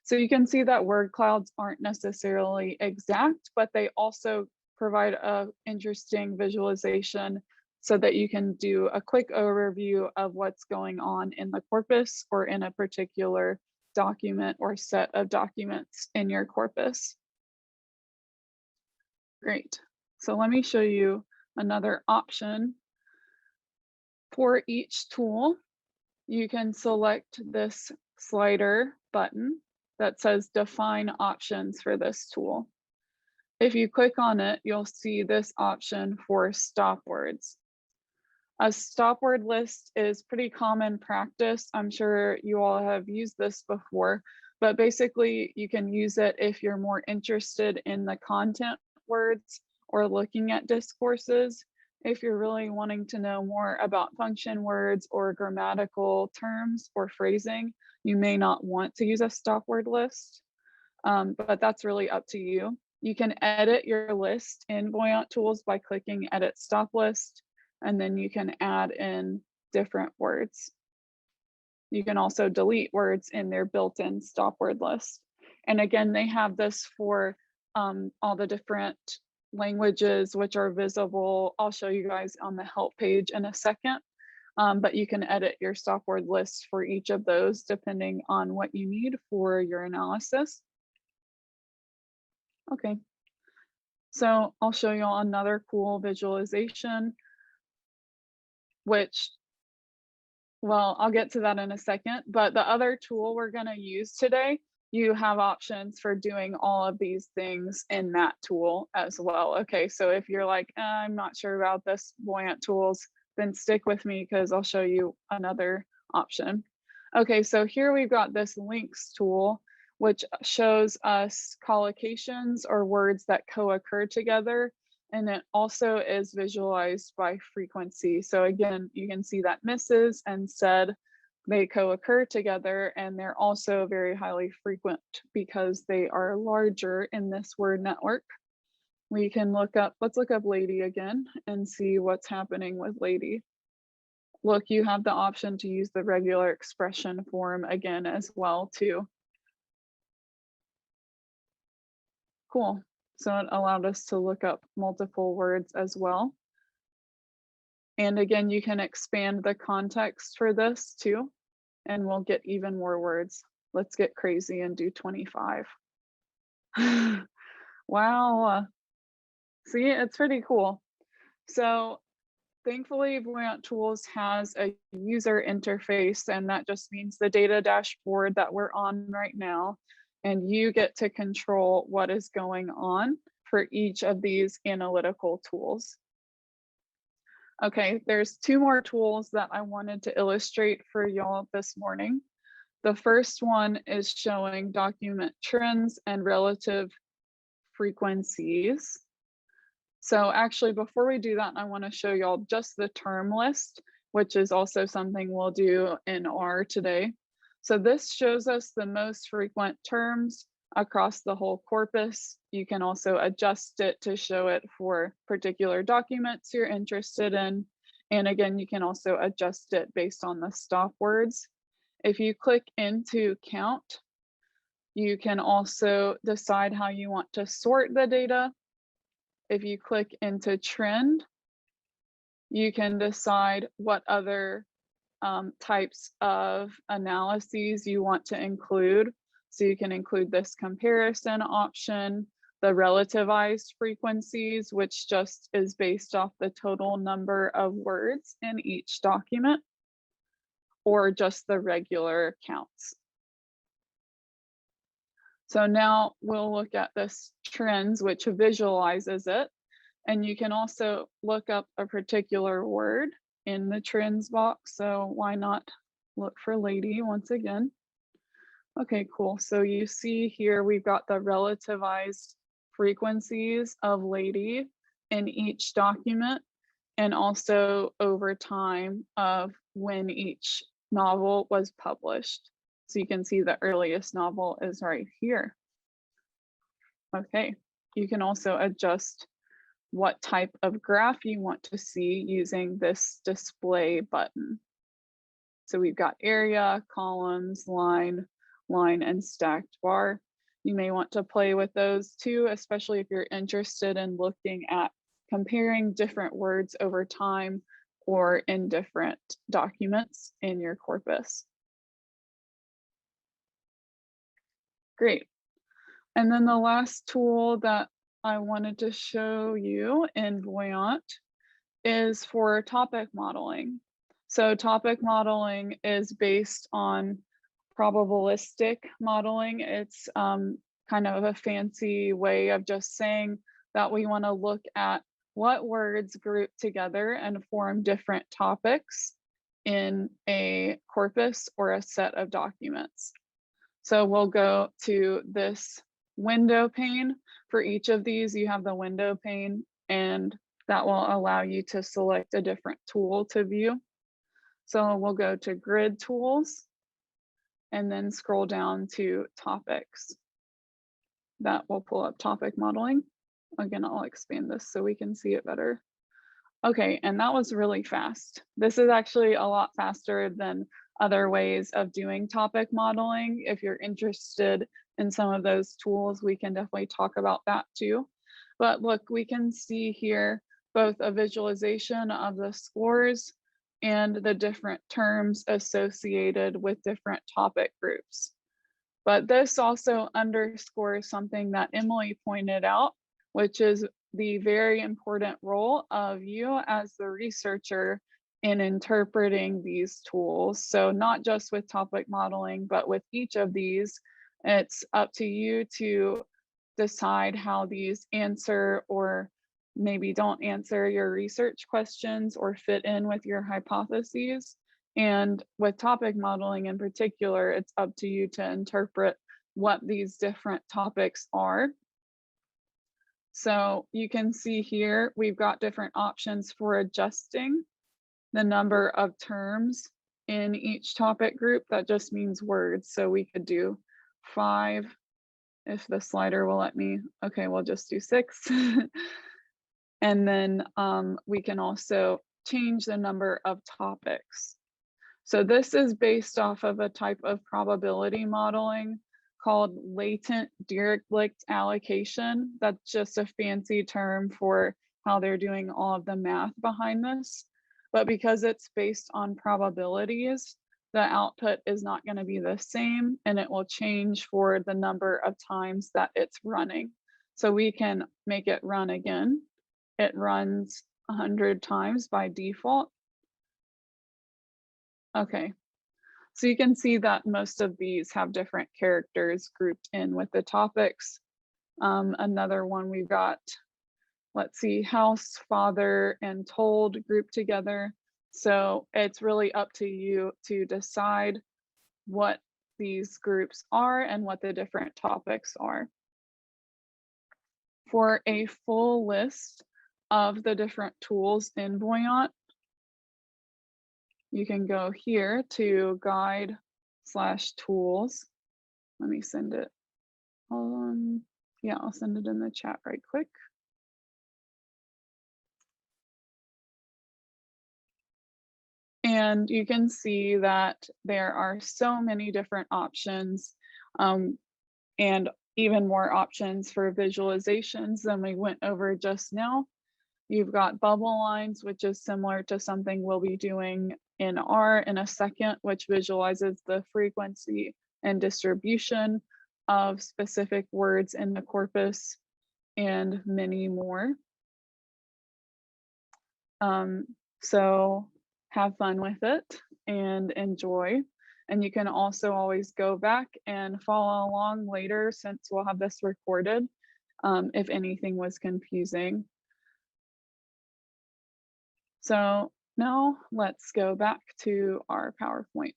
So you can see that word clouds aren't necessarily exact, but they also provide an interesting visualization so that you can do a quick overview of what's going on in the corpus or in a particular document or set of documents in your corpus. Great. So let me show you another option. For each tool, you can select this slider button that says define options for this tool. If you click on it, you'll see this option for stop words. A stop word list is pretty common practice. I'm sure you all have used this before, but basically you can use it if you're more interested in the content words or looking at discourses. If you're really wanting to know more about function words or grammatical terms or phrasing, you may not want to use a stop word list, but that's really up to you. You can edit your list in Voyant tools by clicking edit stop list, and then you can add in different words. You can also delete words in their built-in stop word list. And again, they have this for all the different languages which are visible. I'll show you guys on the help page in a second, but you can edit your stop word list for each of those depending on what you need for your analysis. Okay, so I'll show you another cool visualization, which, well, I'll get to that in a second, but the other tool we're going to use today, you have options for doing all of these things in that tool as well. Okay, so if you're like, I'm not sure about this Voyant tools, then stick with me because I'll show you another option. Okay, so here we've got this links tool, which shows us collocations or words that co-occur together. And it also is visualized by frequency. So again, you can see that Mrs. and said, they co-occur together, and they're also very highly frequent because they are larger in this word network. We can look up, let's look up lady again and see what's happening with lady. Look, you have the option to use the regular expression form again as well too. Cool. So it allowed us to look up multiple words as well. And again, you can expand the context for this too, and we'll get even more words. Let's get crazy and do 25. Wow. See, it's pretty cool. So thankfully, Voyant Tools has a user interface, and that just means the data dashboard that we're on right now. And you get to control what is going on for each of these analytical tools. Okay, there's two more tools that I wanted to illustrate for y'all this morning. The first one is showing document trends and relative frequencies. So actually, before we do that, I want to show y'all just the term list, which is also something we'll do in R today. So this shows us the most frequent terms across the whole corpus. You can also adjust it to show it for particular documents you're interested in. And again, you can also adjust it based on the stop words. If you click into count, you can also decide how you want to sort the data. If you click into trend, you can decide what other types of analyses you want to include. So you can include this comparison option, the relativized frequencies, which just is based off the total number of words in each document, or just the regular counts. So now we'll look at this trends, which visualizes it. And you can also look up a particular word in the trends box. So why not look for lady once again? Okay, cool. So you see here, we've got the relativized frequencies of lady in each document, and also over time of when each novel was published. So you can see the earliest novel is right here. Okay, you can also adjust what type of graph you want to see using this display button. So we've got area, columns, line, and stacked bar. You may want to play with those too, especially if you're interested in looking at comparing different words over time or in different documents in your corpus. Great. And then the last tool that I wanted to show you in Voyant is for topic modeling. So topic modeling is based on probabilistic modeling. It's kind of a fancy way of just saying that we want to look at what words group together and form different topics in a corpus or a set of documents. So we'll go to this window pane. For each of these, you have the window pane, and that will allow you to select a different tool to view. So we'll go to grid tools and then scroll down to topics. That will pull up topic modeling. Again, I'll expand this so we can see it better. Okay, and that was really fast. This is actually a lot faster than other ways of doing topic modeling. If you're interested in some of those tools, we can definitely talk about that too. But look, we can see here both a visualization of the scores and the different terms associated with different topic groups. But this also underscores something that Emily pointed out, which is the very important role of you as the researcher in interpreting these tools. So not just with topic modeling, but with each of these, it's up to you to decide how these answer or maybe don't answer your research questions or fit in with your hypotheses. And with topic modeling in particular, it's up to you to interpret what these different topics are. So you can see here, we've got different options for adjusting the number of terms in each topic group. That just means words. So we could do 5 if the slider will let me. Okay, we'll just do 6. And then we can also change the number of topics. So this is based off of a type of probability modeling called latent Dirichlet allocation. That's just a fancy term for how they're doing all of the math behind this. But because it's based on probabilities, the output is not going to be the same, and it will change for the number of times that it's running. So we can make it run again. It runs 100 times by default. Okay, so you can see that most of these have different characters grouped in with the topics. Another one we've got, let's see, house, father, and told grouped together. So it's really up to you to decide what these groups are and what the different topics are. For a full list of the different tools in Voyant, you can go here to guide/tools. Let me send it. Yeah, I'll send it in the chat right quick. And you can see that there are so many different options and even more options for visualizations than we went over just now. You've got bubble lines, which is similar to something we'll be doing in R in a second, which visualizes the frequency and distribution of specific words in the corpus, and many more. So have fun with it and enjoy. And you can also always go back and follow along later, since we'll have this recorded, if anything was confusing. So now let's go back to our PowerPoint.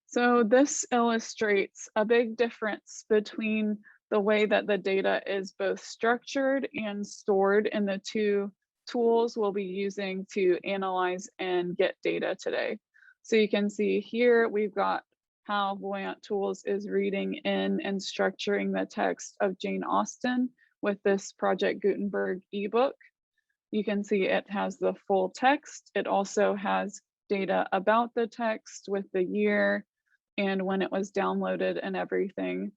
So this illustrates a big difference between the way that the data is both structured and stored in the two tools we'll be using to analyze and get data today. So you can see here, we've got how Voyant Tools is reading in and structuring the text of Jane Austen with this Project Gutenberg ebook. You can see it has the full text. It also has data about the text with the year and when it was downloaded and everything.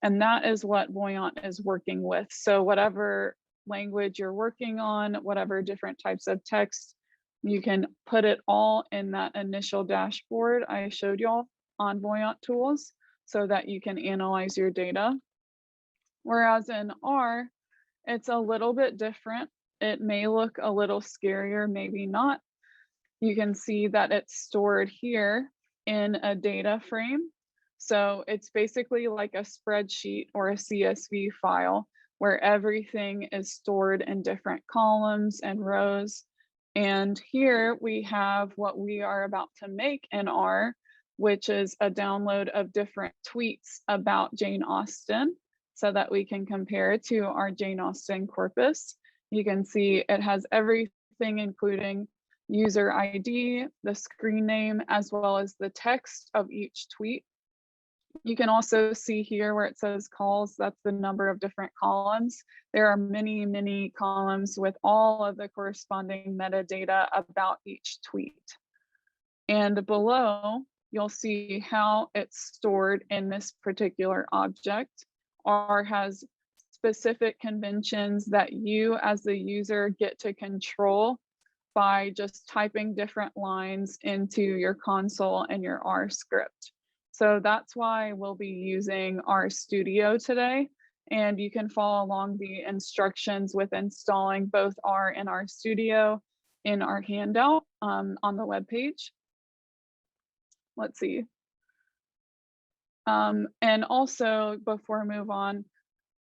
And that is what Voyant is working with. So whatever language you're working on, whatever different types of text, you can put it all in that initial dashboard I showed y'all on Voyant Tools so that you can analyze your data. Whereas in R, it's a little bit different. It may look a little scarier, maybe not. You can see that it's stored here in a data frame. So it's basically like a spreadsheet or a CSV file where everything is stored in different columns and rows. And here we have what we are about to make in R, which is a download of different tweets about Jane Austen so that we can compare it to our Jane Austen corpus. You can see it has everything, including user ID, the screen name, as well as the text of each tweet. You can also see here where it says calls, that's the number of different columns. There are many, many columns with all of the corresponding metadata about each tweet. And below, you'll see how it's stored in this particular object. R has specific conventions that you as the user get to control by just typing different lines into your console and your R script. So that's why we'll be using RStudio today. And you can follow along the instructions with installing both R and RStudio in our handout on the webpage. Let's see. And also, before we move on,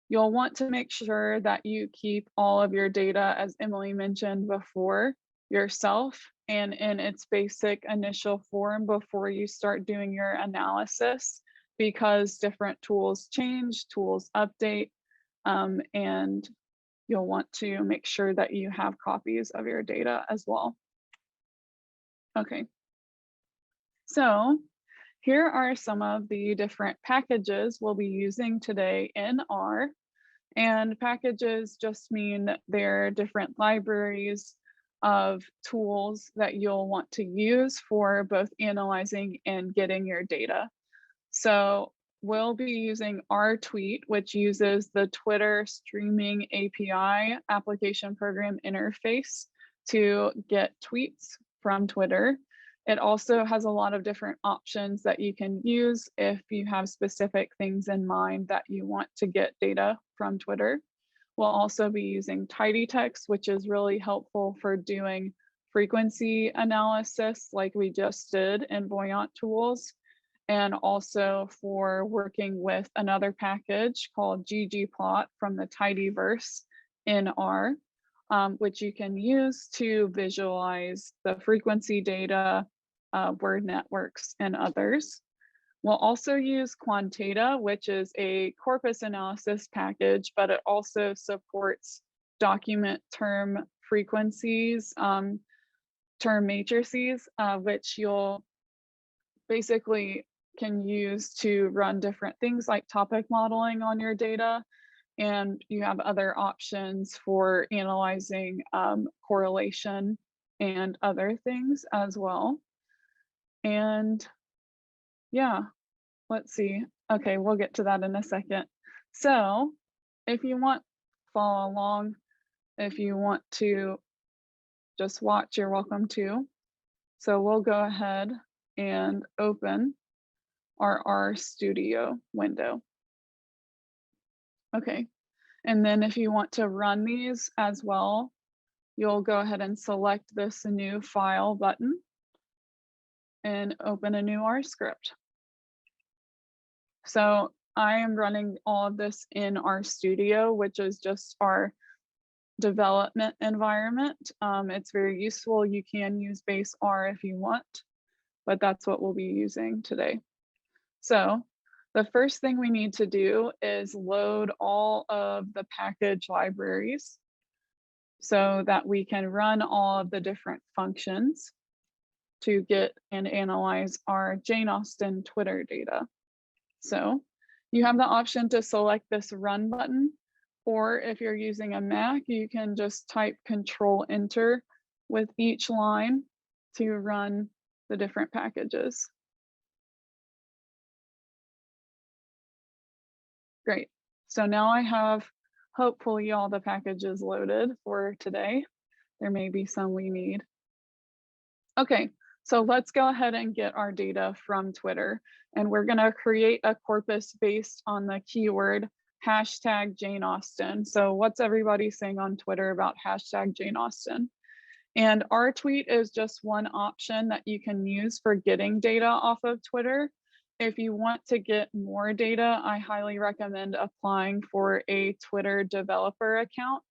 you'll want to make sure that you keep all of your data, as Emily mentioned before, yourself and in its basic initial form before you start doing your analysis, because different tools change, tools update, and you'll want to make sure that you have copies of your data as well. Okay, so here are some of the different packages we'll be using today in R. And packages just mean they're different libraries of tools that you'll want to use for both analyzing and getting your data. So we'll be using R-Tweet, which uses the Twitter streaming API application program interface to get tweets from Twitter. It also has a lot of different options that you can use if you have specific things in mind that you want to get data from Twitter. We'll also be using tidytext, which is really helpful for doing frequency analysis like we just did in Voyant tools, and also for working with another package called ggplot from the tidyverse in R, which you can use to visualize the frequency data, word networks, and others. We'll also use Quantata, which is a corpus analysis package, but it also supports document term frequencies, term matrices, which you'll basically can use to run different things like topic modeling on your data. And you have other options for analyzing correlation and other things as well. And yeah, let's see. Okay, we'll get to that in a second. So if you want to follow along, if you want to just watch, you're welcome to. So we'll go ahead and open our RStudio window. Okay, and then if you want to run these as well, you'll go ahead and select this new file button and open a new R script. So I am running all of this in RStudio, which is just our development environment. It's very useful. You can use base R if you want, but that's what we'll be using today. So the first thing we need to do is load all of the package libraries so that we can run all of the different functions to get and analyze our Jane Austen Twitter data. So you have the option to select this run button, or if you're using a Mac, you can just type Control-Enter with each line to run the different packages. Great. So now I have hopefully all the packages loaded for today. There may be some we need. Okay, so let's go ahead and get our data from Twitter. And we're going to create a corpus based on the keyword #JaneAusten. So what's everybody saying on Twitter about #JaneAusten? And R-Tweet is just one option that you can use for getting data off of Twitter. If you want to get more data, I highly recommend applying for a Twitter developer account,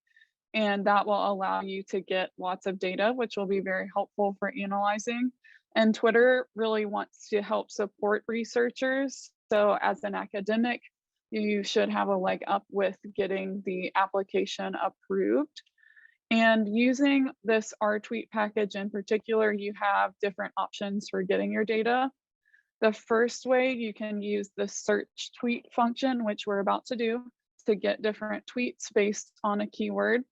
and that will allow you to get lots of data, which will be very helpful for analyzing. And Twitter really wants to help support researchers. So as an academic, you should have a leg up with getting the application approved. And using this R-Tweet package in particular, you have different options for getting your data. The first way, you can use the search tweet function, which we're about to do, to get different tweets based on a keyword.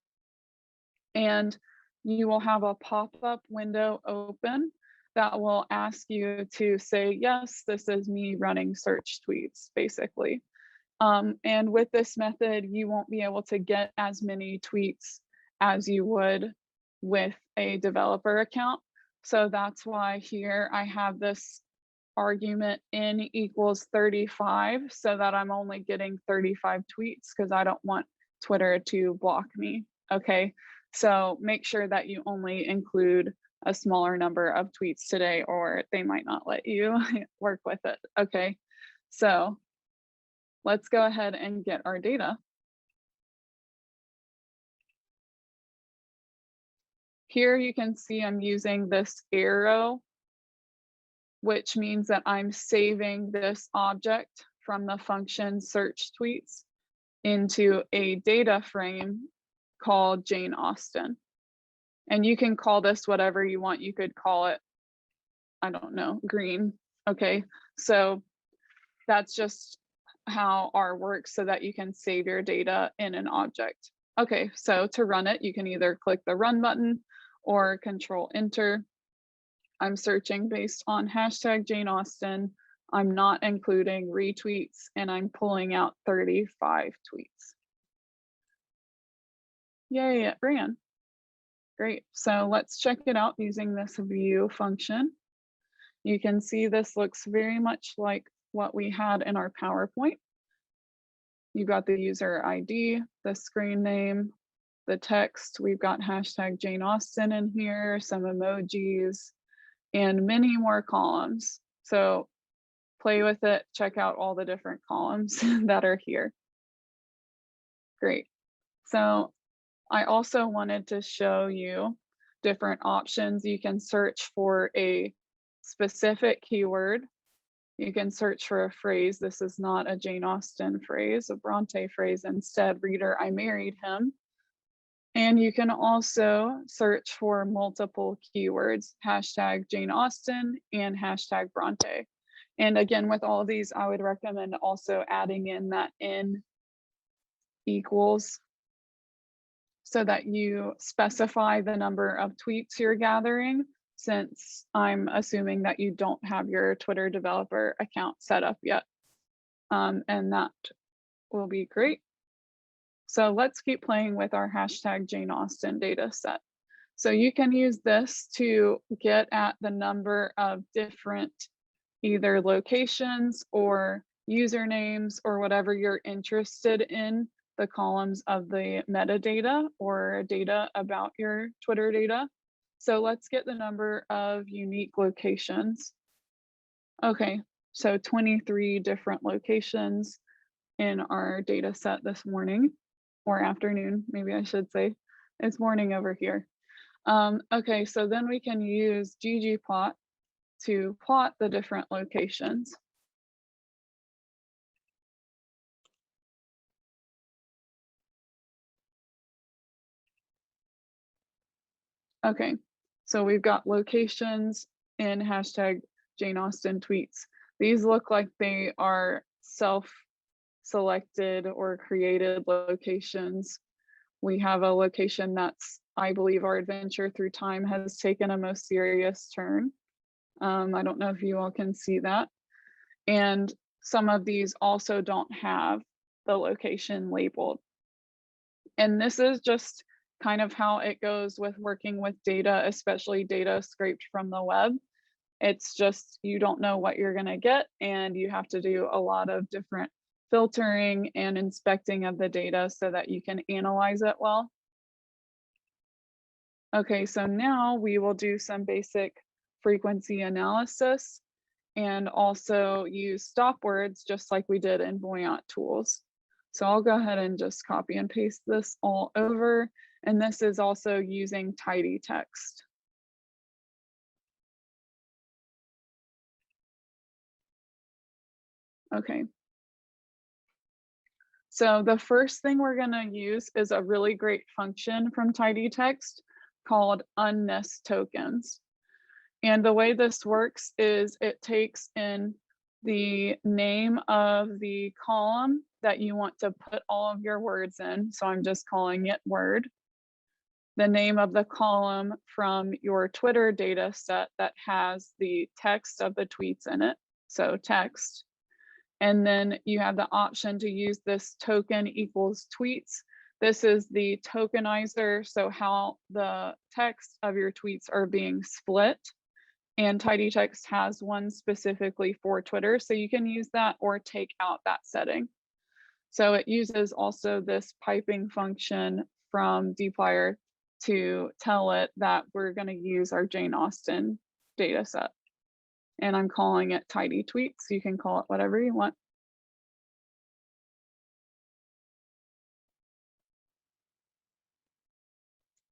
And you will have a pop-up window open that will ask you to say, yes, this is me running search tweets, basically. And with this method, you won't be able to get as many tweets as you would with a developer account. So that's why here I have this argument n equals 35 so that I'm only getting 35 tweets because I don't want Twitter to block me. Okay, so make sure that you only include a smaller number of tweets today or they might not let you work with it. Okay, so let's go ahead and get our data. Here you can see I'm using this arrow, which means that I'm saving this object from the function search tweets into a data frame called Jane Austen. And you can call this whatever you want. You could call it, I don't know, green. Okay, so that's just how R works so that you can save your data in an object. Okay, so to run it, you can either click the run button or Control Enter. I'm searching based on hashtag Jane Austen. I'm not including retweets, and I'm pulling out 35 tweets. Yay, it ran. Great. So let's check it out using this view function. You can see this looks very much like what we had in our PowerPoint. You've got the user ID, the screen name, the text. We've got hashtag Jane Austen in here, some emojis, and many more columns. So play with it, check out all the different columns that are here. Great. So I also wanted to show you different options. You can search for a specific keyword. You can search for a phrase. This is not a Jane Austen phrase, a Bronte phrase. Instead, reader, I married him. And you can also search for multiple keywords, hashtag Jane Austen and hashtag Bronte. And again, with all of these, I would recommend also adding in that n equals so that you specify the number of tweets you're gathering, since I'm assuming that you don't have your Twitter developer account set up yet. And that will be great. So let's keep playing with our hashtag Jane Austen data set. So you can use this to get at the number of different either locations or usernames or whatever you're interested in, the columns of the metadata or data about your Twitter data. So let's get the number of unique locations. Okay, so 23 different locations in our data set this morning, or afternoon, maybe I should say. It's morning over here. Okay, so then we can use ggplot to plot the different locations. Okay, so we've got locations in hashtag Jane Austen tweets. These look like they are self-selected or created locations. We have a location that's, I believe our adventure through time has taken a most serious turn. I don't know if you all can see that. And some of these also don't have the location labeled. And this is just kind of how it goes with working with data, especially data scraped from the web. It's just, you don't know what you're gonna get, and you have to do a lot of different filtering and inspecting of the data so that you can analyze it well. Okay, so now we will do some basic frequency analysis and also use stop words just like we did in Voyant tools. So I'll go ahead and just copy and paste this all over. And this is also using tidy text. Okay. So the first thing we're gonna use is a really great function from tidy text called unnest tokens. And the way this works is it takes in the name of the column that you want to put all of your words in. So I'm just calling it word. The name of the column from your Twitter data set that has the text of the tweets in it. So text. And then you have the option to use this token equals tweets. This is the tokenizer, so how the text of your tweets are being split. And tidy text has one specifically for Twitter, so you can use that or take out that setting. So it uses also this piping function from dplyr to tell it that we're going to use our Jane Austen data set. And I'm calling it tidy tweets. You can call it whatever you want.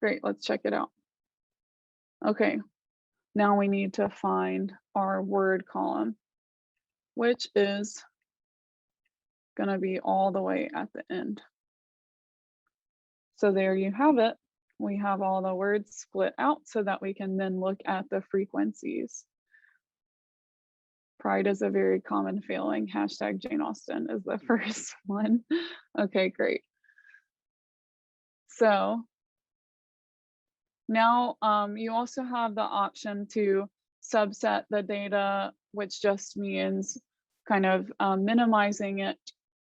Great, let's check it out. Okay, now we need to find our word column, which is going to be all the way at the end. So there you have it. We have all the words split out so that we can then look at the frequencies. Pride is a very common failing. Hashtag Jane Austen is the first one. Okay, great. So Now you also have the option to subset the data, which just means kind of minimizing it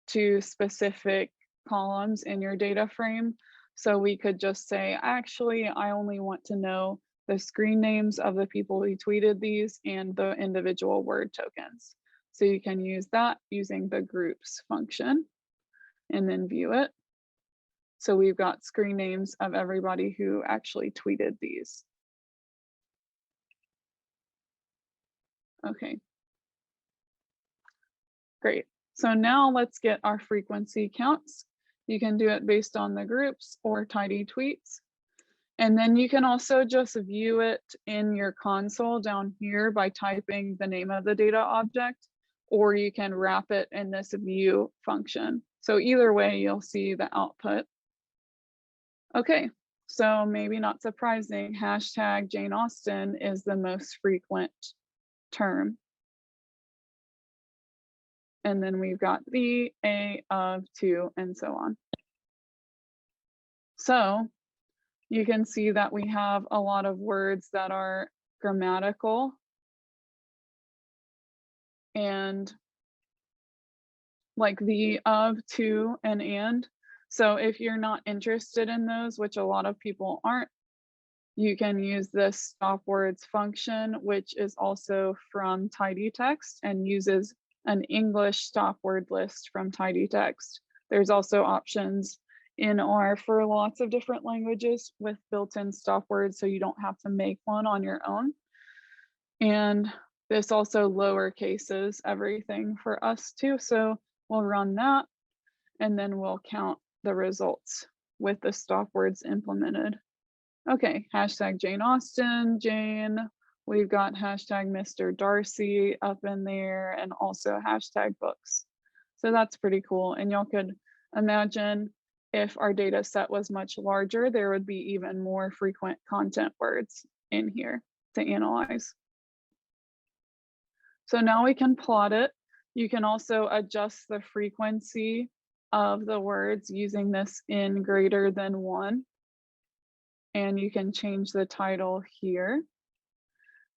to specific columns in your data frame. So we could just say, actually, I only want to know the screen names of the people who tweeted these and the individual word tokens. So you can use that using the groups function and then view it. So we've got screen names of everybody who actually tweeted these. Okay. Great. So now let's get our frequency counts. You can do it based on the groups or tidy tweets. And then you can also just view it in your console down here by typing the name of the data object, or you can wrap it in this view function. So either way, you'll see the output. Okay, so maybe not surprising, hashtag Jane Austen is the most frequent term. And then we've got the, a, of, to, and so on. So you can see that we have a lot of words that are grammatical and like the, of, to, and. So if you're not interested in those, which a lot of people aren't, you can use this stop words function, which is also from tidy text and uses an English stop word list from tidy text. There's also options in R for lots of different languages with built-in stop words, so you don't have to make one on your own. And this also lower cases everything for us too. So we'll run that and then we'll count the results with the stop words implemented. Okay, hashtag Jane Austen, Jane. We've got hashtag Mr. Darcy up in there and also hashtag books. So that's pretty cool. And y'all could imagine if our data set was much larger, there would be even more frequent content words in here to analyze. So now we can plot it. You can also adjust the frequency of the words using this in greater than 1. And you can change the title here.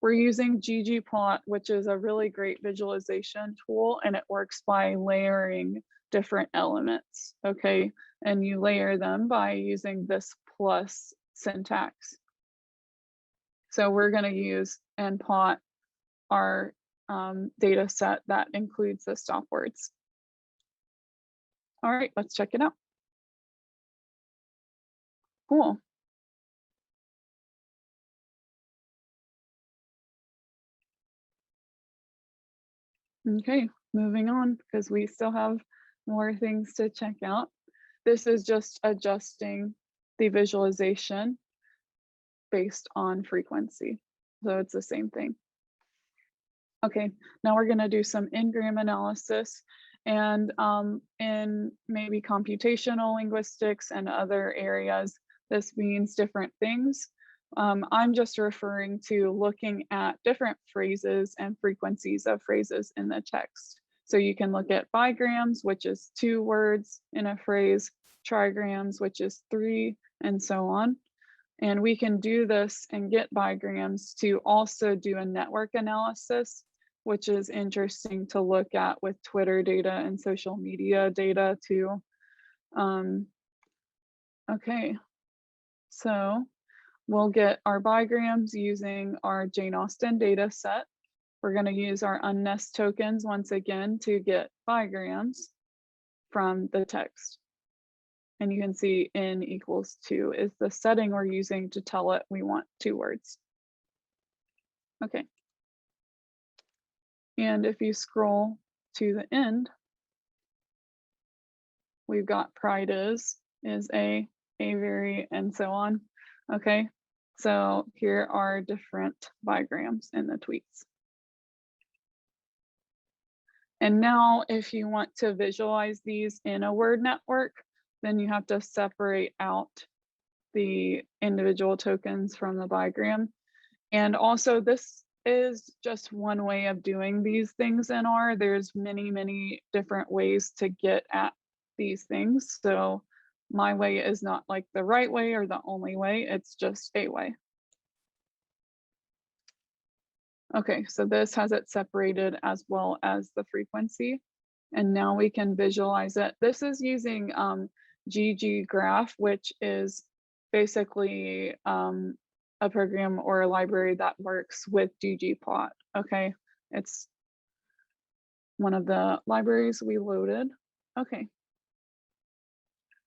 We're using ggplot, which is a really great visualization tool, and it works by layering different elements, okay? And you layer them by using this plus syntax. So we're gonna use and plot our data set that includes the stop words. All right, let's check it out. Cool. Okay, moving on because we still have more things to check out. This is just adjusting the visualization based on frequency. So it's the same thing. Okay, now we're gonna do some in-gram analysis, and in maybe computational linguistics and other areas, this means different things. I'm just referring to looking at different phrases and frequencies of phrases in the text. So you can look at bigrams, which is 2 words in a phrase, trigrams, which is 3, and so on. And we can do this and get bigrams to also do a network analysis, which is interesting to look at with Twitter data and social media data too. Okay, so we'll get our bigrams using our Jane Austen data set. We're going to use our unnest tokens once again to get bigrams from the text. And you can see n equals 2 is the setting we're using to tell it we want 2 words. Okay. And if you scroll to the end, we've got pride is a very, and so on. Okay, so here are different bigrams in the tweets. And now if you want to visualize these in a word network, then you have to separate out the individual tokens from the bigram. And also this is just one way of doing these things in R. There's many, many different ways to get at these things. So My way is not like the right way or the only way, it's just a way. Okay, so this has it separated as well as the frequency. And now we can visualize it. This is using gggraph, which is basically a program or a library that works with ggplot. Okay, it's one of the libraries we loaded. Okay,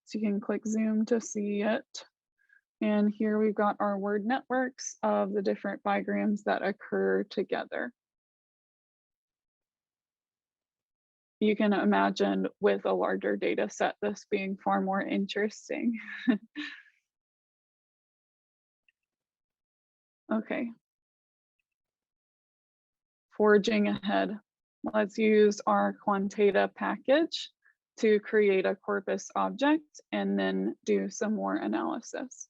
so you can click zoom to see it. And here we've got our word networks of the different bigrams that occur together. You can imagine with a larger data set, this being far more interesting. Okay. Forging ahead, let's use our quantata package to create a corpus object and then do some more analysis.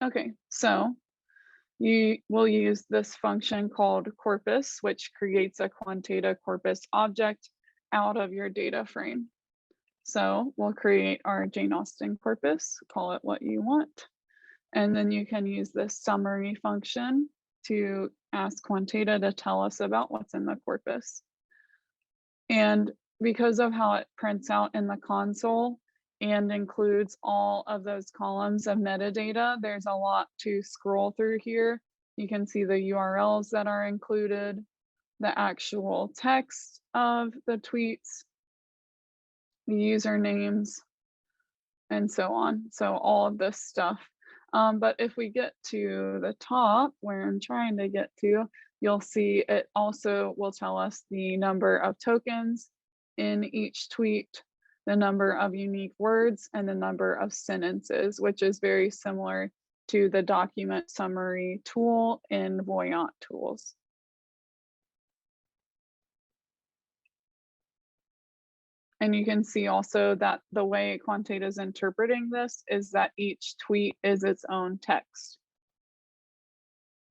Okay, so you will use this function called corpus, which creates a quantata corpus object out of your data frame. So we'll create our Jane Austen corpus, call it what you want. And then you can use this summary function to ask quantata to tell us about what's in the corpus. And because of how it prints out in the console and includes all of those columns of metadata, there's a lot to scroll through here. You can see the URLs that are included, the actual text of the tweets, the usernames, and so on. So all of this stuff. But if we get to the top where I'm trying to get to, you'll see it also will tell us the number of tokens in each tweet, the number of unique words, and the number of sentences, which is very similar to the document summary tool in Voyant tools. And you can see also that the way Quantata is interpreting this is that each tweet is its own text.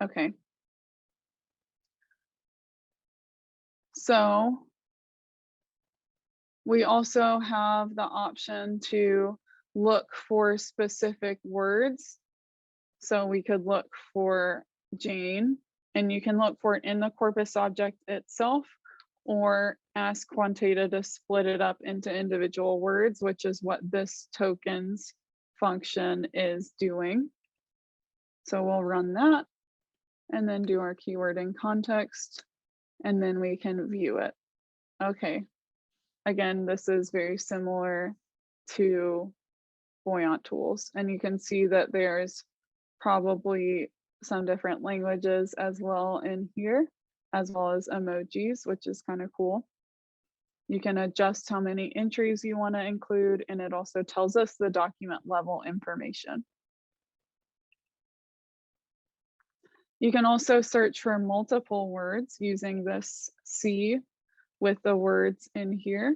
Okay. So we also have the option to look for specific words. So we could look for Jane, and you can look for it in the corpus object itself, or ask Quantata to split it up into individual words, which is what this tokens function is doing. So we'll run that and then do our keyword in context, and then we can view it. Okay. Again, this is very similar to Voyant tools, and you can see that there's probably some different languages as well in here, as well as emojis, which is kind of cool. You can adjust how many entries you want to include, and it also tells us the document level information. You can also search for multiple words using this C with the words in here.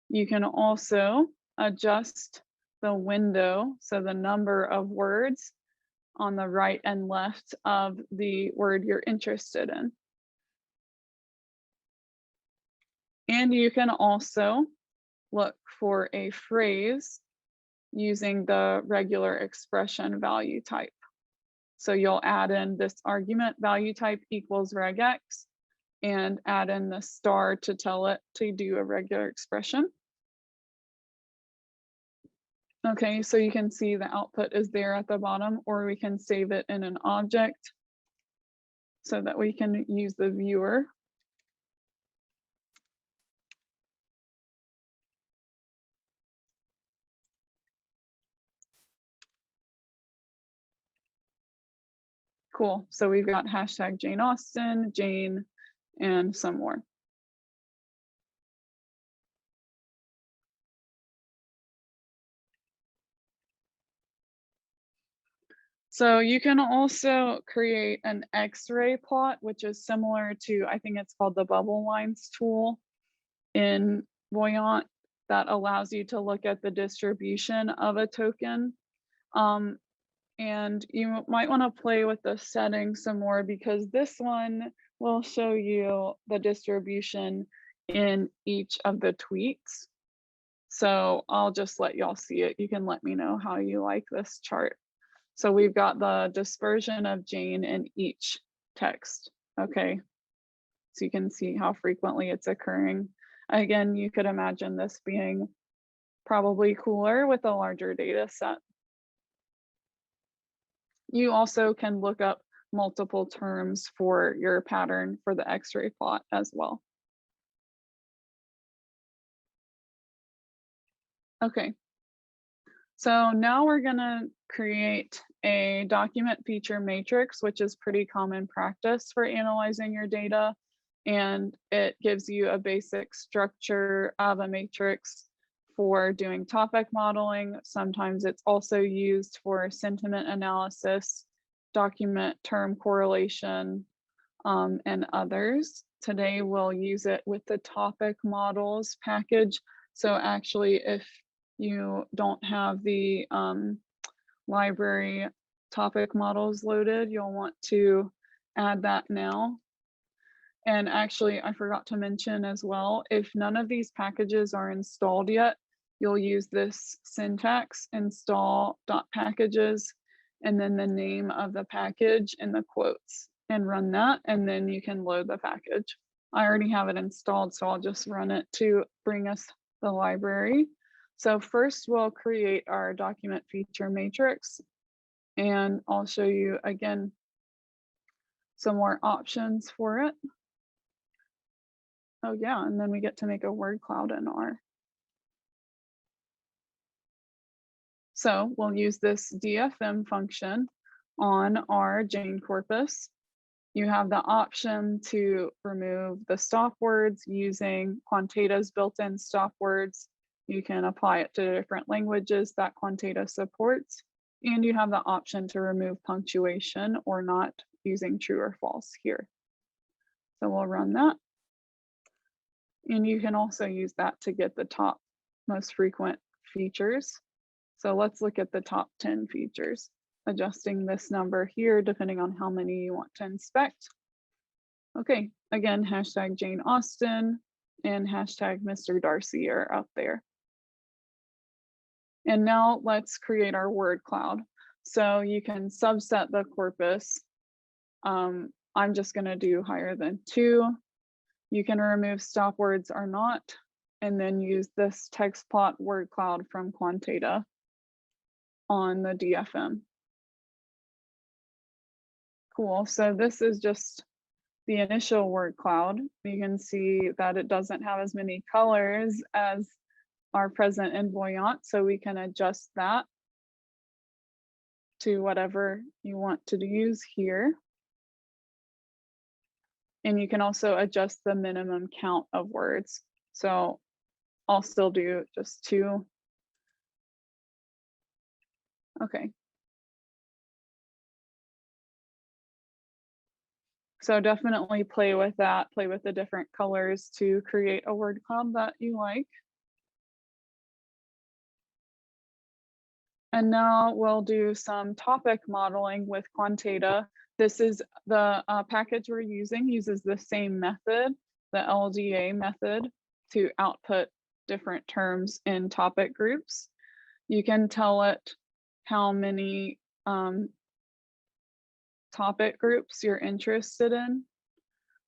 You can also adjust the window, so the number of words on the right and left of the word you're interested in. And you can also look for a phrase using the regular expression value type. So you'll add in this argument value type equals regex and add in the star to tell it to do a regular expression. Okay, so you can see the output is there at the bottom, or we can save it in an object so that we can use the viewer. Cool, so we've got hashtag Jane Austen, Jane, and some more. So you can also create an X-ray plot, which is similar to, I think it's called the bubble lines tool in Voyant, that allows you to look at the distribution of a token And you might want to play with the settings some more, because this one will show you the distribution in each of the tweets. So I'll just let y'all see it. You can let me know how you like this chart. So we've got the dispersion of Jane in each text. Okay. So you can see how frequently it's occurring. Again, you could imagine this being probably cooler with a larger data set. You also can look up multiple terms for your pattern for the X-ray plot as well. Okay, so now we're gonna create a document feature matrix, which is pretty common practice for analyzing your data. And it gives you a basic structure of a matrix for doing topic modeling. Sometimes it's also used for sentiment analysis, document term correlation, and others. Today we'll use it with the topic models package. So actually, if you don't have the library topic models loaded, you'll want to add that now. And actually, I forgot to mention as well, if none of these packages are installed yet, you'll use this syntax install.packages and then the name of the package in the quotes, and run that, and then you can load the package. I already have it installed, so I'll just run it to bring us the library. So first we'll create our document feature matrix, and I'll show you again some more options for it. Oh yeah, and then we get to make a word cloud in R. So we'll use this DFM function on our Jane corpus. You have the option to remove the stop words using Quantata's built-in stop words. You can apply it to different languages that Quantata supports. And you have the option to remove punctuation or not using true or false here. So we'll run that. And you can also use that to get the top most frequent features. So let's look at the top 10 features, adjusting this number here depending on how many you want to inspect. Okay, again, hashtag Jane Austen and hashtag Mr. Darcy are up there. And now let's create our word cloud. So you can subset the corpus. I'm just going to do higher than 2. You can remove stop words or not, and then use this text plot word cloud from Quantata on the DFM. Cool, so this is just the initial word cloud. You can see that it doesn't have as many colors as are present in Voyant, so we can adjust that to whatever you want to use here. And you can also adjust the minimum count of words. So I'll still do just 2. Okay. So definitely play with that, play with the different colors to create a word cloud that you like. And now we'll do some topic modeling with Quantata. This is the package we're using, uses the same method, the LDA method, to output different terms in topic groups. You can tell it how many topic groups you're interested in.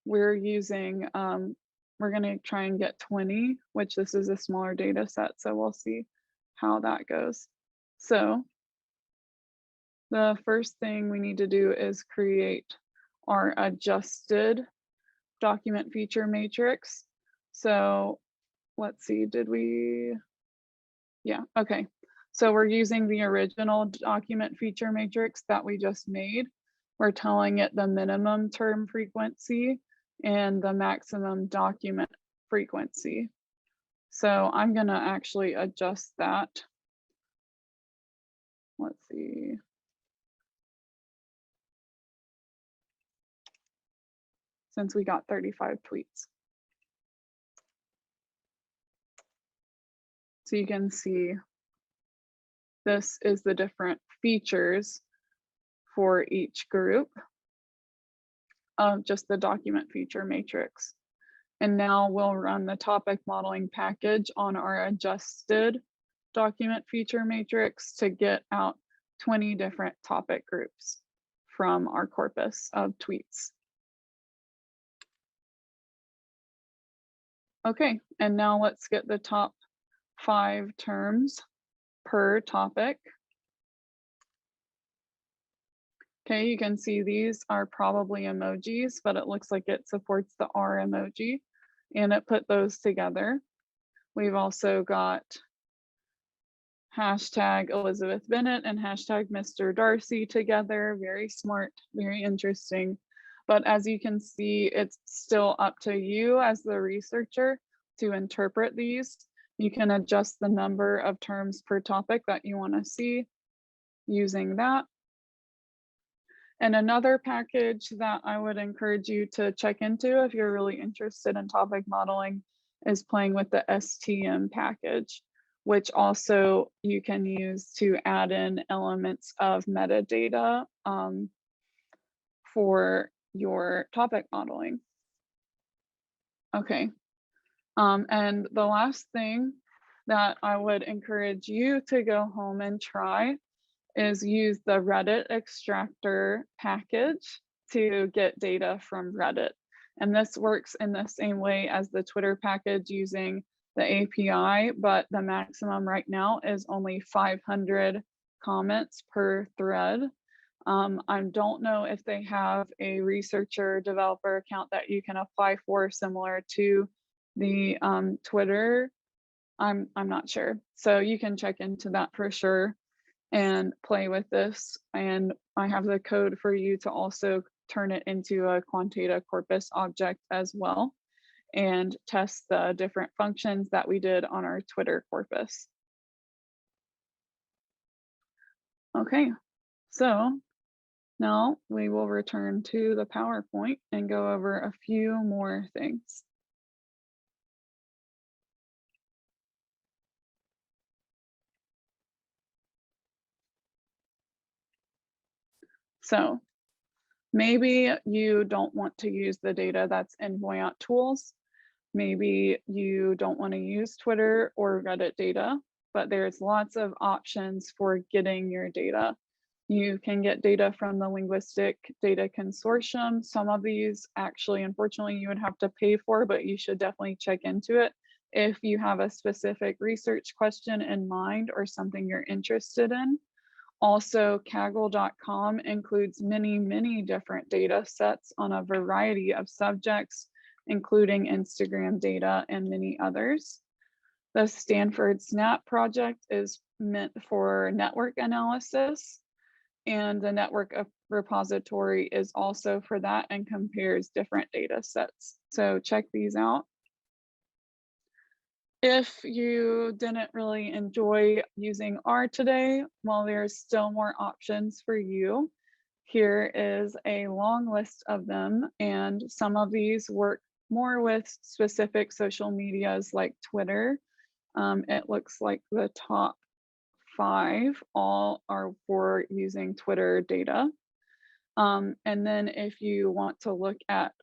We're using, we're going to try and get 20, which this is a smaller data set, so we'll see how that goes. So the first thing we need to do is create our adjusted document feature matrix. So let's see, did we? Yeah, okay. So we're using the original document feature matrix that we just made. We're telling it the minimum term frequency and the maximum document frequency. So I'm gonna actually adjust that. Let's see. Since we got 35 tweets. So you can see this is the different features for each group of just the document feature matrix. And now we'll run the topic modeling package on our adjusted document feature matrix to get out 20 different topic groups from our corpus of tweets. Okay, and now let's get the top 5 terms per topic. Okay, you can see these are probably emojis, but it looks like it supports the R emoji, and it put those together. We've also got hashtag Elizabeth Bennett and hashtag Mr. Darcy together. Very smart, very interesting. But as you can see, it's still up to you as the researcher to interpret these. You can adjust the number of terms per topic that you want to see using that. And another package that I would encourage you to check into if you're really interested in topic modeling is playing with the STM package, which also you can use to add in elements of metadata for your topic modeling. Okay, and the last thing that I would encourage you to go home and try is use the Reddit extractor package to get data from Reddit. And this works in the same way as the Twitter package using the API, but the maximum right now is only 500 comments per thread. I don't know if they have a researcher developer account that you can apply for similar to the Twitter. I'm not sure. So you can check into that for sure and play with this. And I have the code for you to also turn it into a quantata corpus object as well and test the different functions that we did on our Twitter corpus. Okay, so now we will return to the PowerPoint and go over a few more things. So maybe you don't want to use the data that's in Voyant tools. Maybe you don't want to use Twitter or Reddit data, but there's lots of options for getting your data. You can get data from the Linguistic Data Consortium. Some of these actually, unfortunately, you would have to pay for, but you should definitely check into it if you have a specific research question in mind or something you're interested in. Also, Kaggle.com includes many different data sets on a variety of subjects, including Instagram data and many others. The Stanford SNAP project is meant for network analysis, and the network repository is also for that and compares different data sets. So check these out. If you didn't really enjoy using R today, well, there's still more options for you. Here is a long list of them, and some of these work more with specific social medias like Twitter. It looks like the top 5 all are for using Twitter data. And then if you want to look at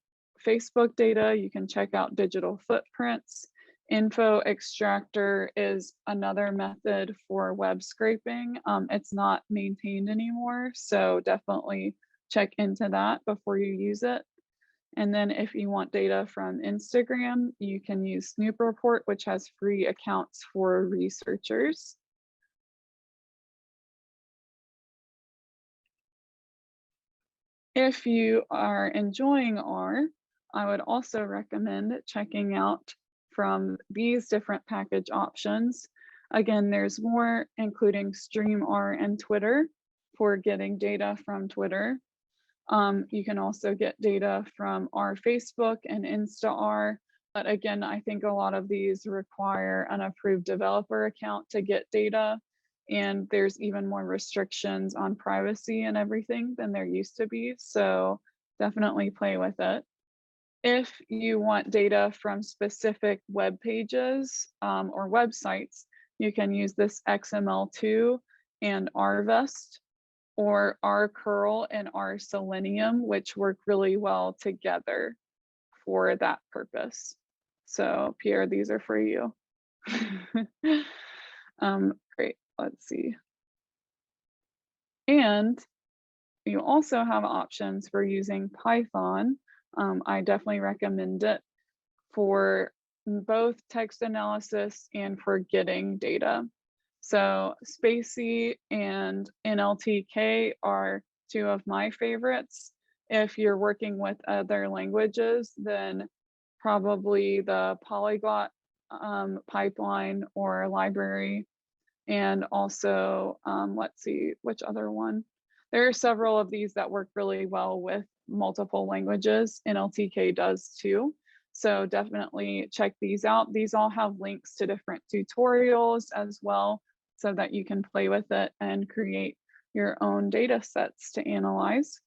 Facebook data, you can check out digital footprints. Info extractor is another method for web scraping. It's not maintained anymore, so definitely check into that before you use it. And then if you want data from Instagram, you can use Snoop Report, which has free accounts for researchers. If you are enjoying R, I would also recommend checking out from these different package options. Again, there's more, including StreamR and Twitter for getting data from Twitter. You can also get data from our Facebook and InstaR, but again, I think a lot of these require an approved developer account to get data, and there's even more restrictions on privacy and everything than there used to be, so definitely play with it. If you want data from specific web pages or websites, you can use this XML2 and rvest, or rcurl and rselenium, which work really well together for that purpose. So Pierre, these are for you. Great, let's see. And you also have options for using Python. I definitely recommend it for both text analysis and for getting data. So Spacey and NLTK are two of my favorites. If you're working with other languages, then probably the Polyglot pipeline or library. And also, let's see, which other one? There are several of these that work really well with multiple languages. NLTK does too. So definitely check these out. These all have links to different tutorials as well, so that you can play with it and create your own data sets to analyze.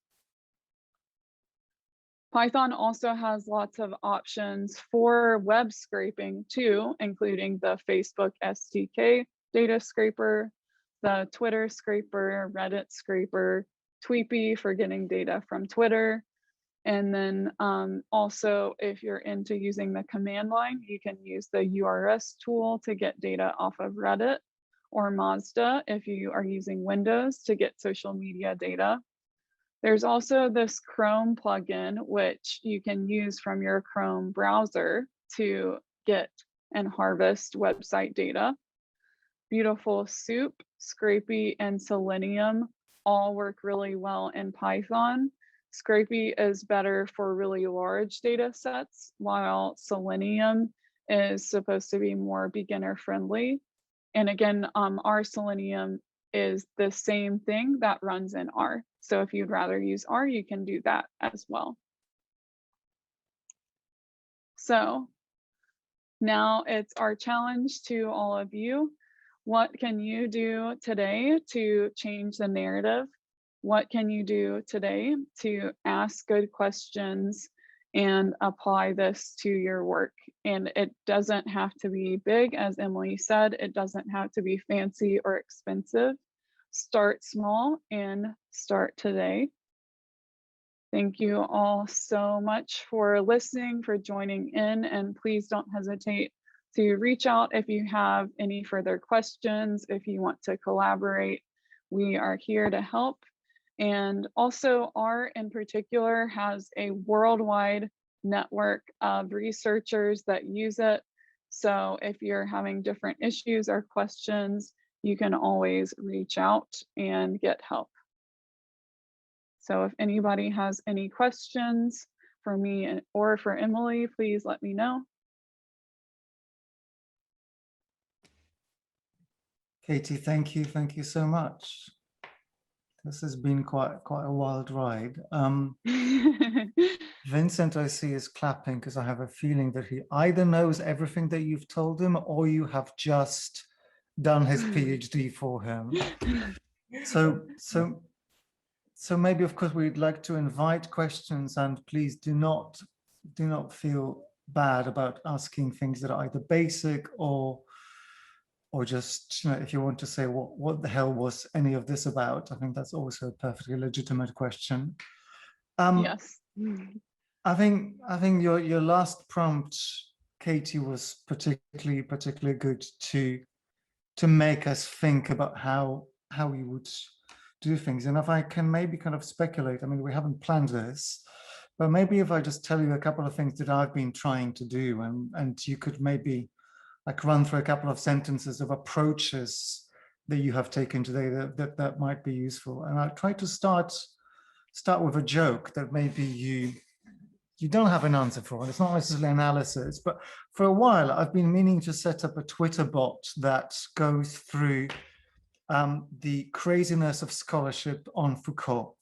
Python also has lots of options for web scraping too, including the Facebook SDK data scraper, the Twitter scraper, Reddit scraper, Tweepy for getting data from Twitter. And then also, if you're into using the command line, you can use the URS tool to get data off of Reddit, or Mazda if you are using Windows to get social media data. There's also this Chrome plugin, which you can use from your Chrome browser to get and harvest website data. Beautiful Soup, Scrapy, and Selenium all work really well in Python. Scrapy is better for really large data sets, while Selenium is supposed to be more beginner friendly. And again, rselenium is the same thing that runs in R. So if you'd rather use R, you can do that as well. So now it's our challenge to all of you. What can you do today to change the narrative? What can you do today to ask good questions and apply this to your work? And it doesn't have to be big, as Emily said, it doesn't have to be fancy or expensive. Start small and start today. Thank you all so much for listening, for joining in, and please don't hesitate to reach out if you have any further questions, if you want to collaborate. We are here to help. And also, R in particular has a worldwide network of researchers that use it. So if you're having different issues or questions, you can always reach out and get help. So if anybody has any questions for me or for Emily, please let me know. Katie, thank you so much. This has been quite a wild ride. Vincent, I see, is clapping because I have a feeling that he either knows everything that you've told him, or you have just done his PhD for him. So maybe, of course, we'd like to invite questions, and please do not feel bad about asking things that are either basic or just, if you want to say what the hell was any of this about. I think that's also a perfectly legitimate question. Yes. I think your last prompt, Katie, was particularly good to make us think about how we would do things. And if I can maybe kind of speculate, I mean, we haven't planned this, but maybe if I just tell you a couple of things that I've been trying to do, and you could maybe like run through a couple of sentences of approaches that you have taken today that might be useful. And I'll try to start with a joke that maybe you don't have an answer for. It's not necessarily analysis, but for a while I've been meaning to set up a Twitter bot that goes through the craziness of scholarship on Foucault,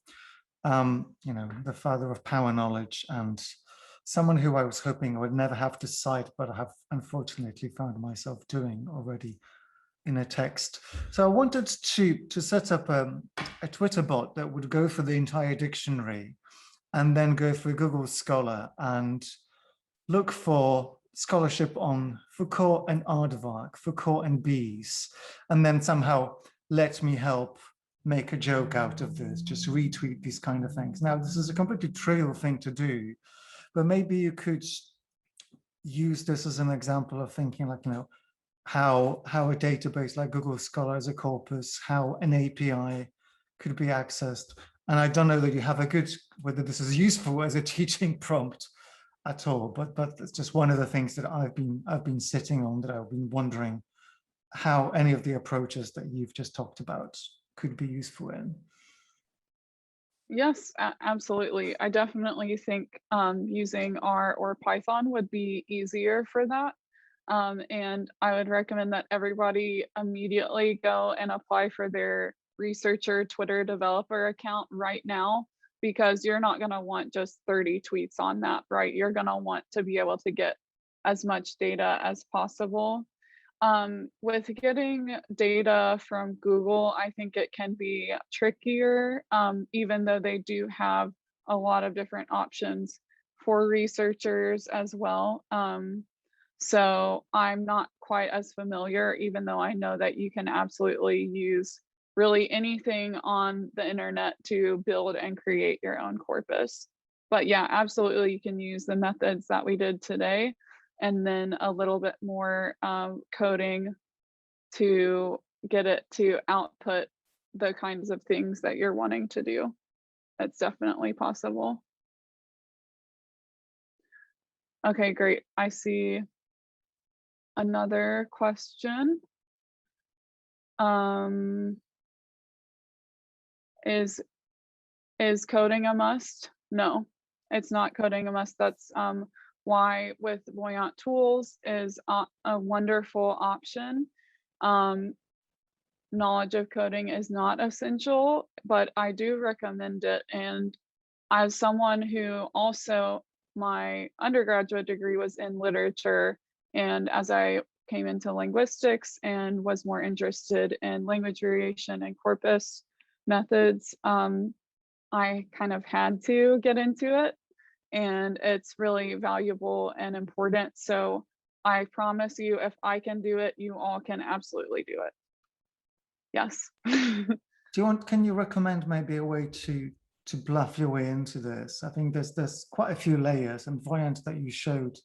the father of power knowledge, and someone who I was hoping I would never have to cite, but I have unfortunately found myself doing already in a text. So I wanted to set up a Twitter bot that would go for the entire dictionary and then go through Google Scholar and look for scholarship on Foucault and aardvark, Foucault and bees, and then somehow let me help make a joke out of this, just retweet these kind of things. Now, this is a completely trivial thing to do, but maybe you could use this as an example of thinking like, how a database like Google Scholar as a corpus, how an API could be accessed. And I don't know that you have a good, whether this is useful as a teaching prompt at all, but it's just one of the things that I've been sitting on, that I've been wondering how any of the approaches that you've just talked about could be useful in. Yes, absolutely. I definitely think using R or Python would be easier for that. And I would recommend that everybody immediately go and apply for their researcher Twitter developer account right now, because you're not going to want just 30 tweets on that, right? You're going to want to be able to get as much data as possible. With getting data from Google, I think it can be trickier, even though they do have a lot of different options for researchers as well. So I'm not quite as familiar, even though I know that you can absolutely use really anything on the internet to build and create your own corpus. But yeah, absolutely, you can use the methods that we did today, and then a little bit more coding to get it to output the kinds of things that you're wanting to do. That's definitely possible. Okay, great. I see another question. Is coding a must? No, it's not coding a must. That's why with Voyant Tools is a wonderful option. Knowledge of coding is not essential, but I do recommend it. And as someone who also, my undergraduate degree was in literature, and as I came into linguistics and was more interested in language variation and corpus methods, I kind of had to get into it, and it's really valuable and important. So I promise you, if I can do it, you all can absolutely do it. Yes. Can you recommend maybe a way to bluff your way into this? I think there's quite a few layers, and Voyant that you showed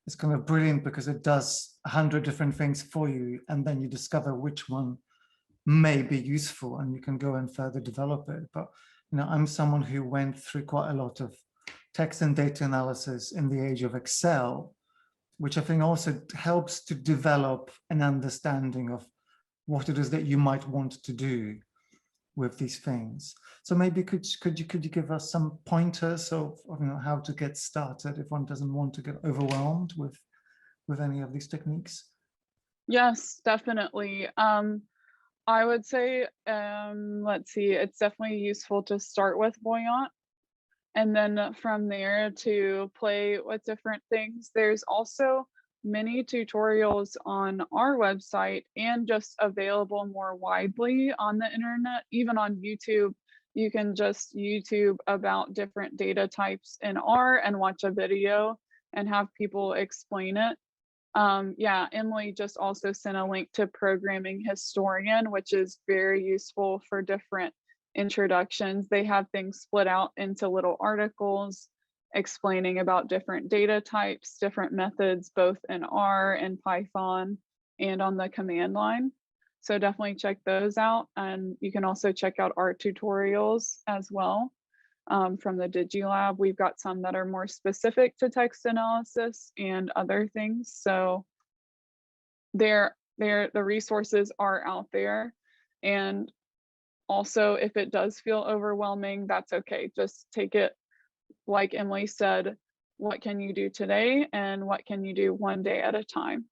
is kind of brilliant because it does 100 different things for you, and then you discover which one may be useful and you can go and further develop it. But I'm someone who went through quite a lot of text and data analysis in the age of Excel, which I think also helps to develop an understanding of what it is that you might want to do with these things. So maybe could you give us some pointers of how to get started if one doesn't want to get overwhelmed with any of these techniques? Yes, definitely. I would say, let's see, it's definitely useful to start with Voyant, and then from there to play with different things. There's also many tutorials on our website and just available more widely on the internet, even on YouTube. You can just YouTube about different data types in R and watch a video and have people explain it. Yeah, Emily just also sent a link to Programming Historian, which is very useful for different introductions. They have things split out into little articles explaining about different data types, different methods, both in R and Python and on the command line. So definitely check those out. And you can also check out our tutorials as well. From the DigiLab, we've got some that are more specific to text analysis and other things. So the resources are out there. And also, if it does feel overwhelming, that's okay. Just take it, like Emily said, what can you do today and what can you do one day at a time?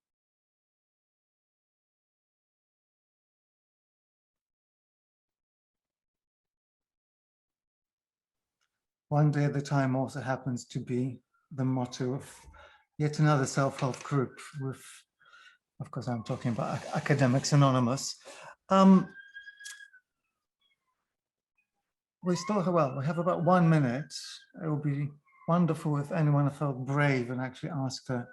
One day at a time also happens to be the motto of yet another self-help group with, of course, I'm talking about Academics Anonymous. We have about 1 minute. It would be wonderful if anyone felt brave and actually asked a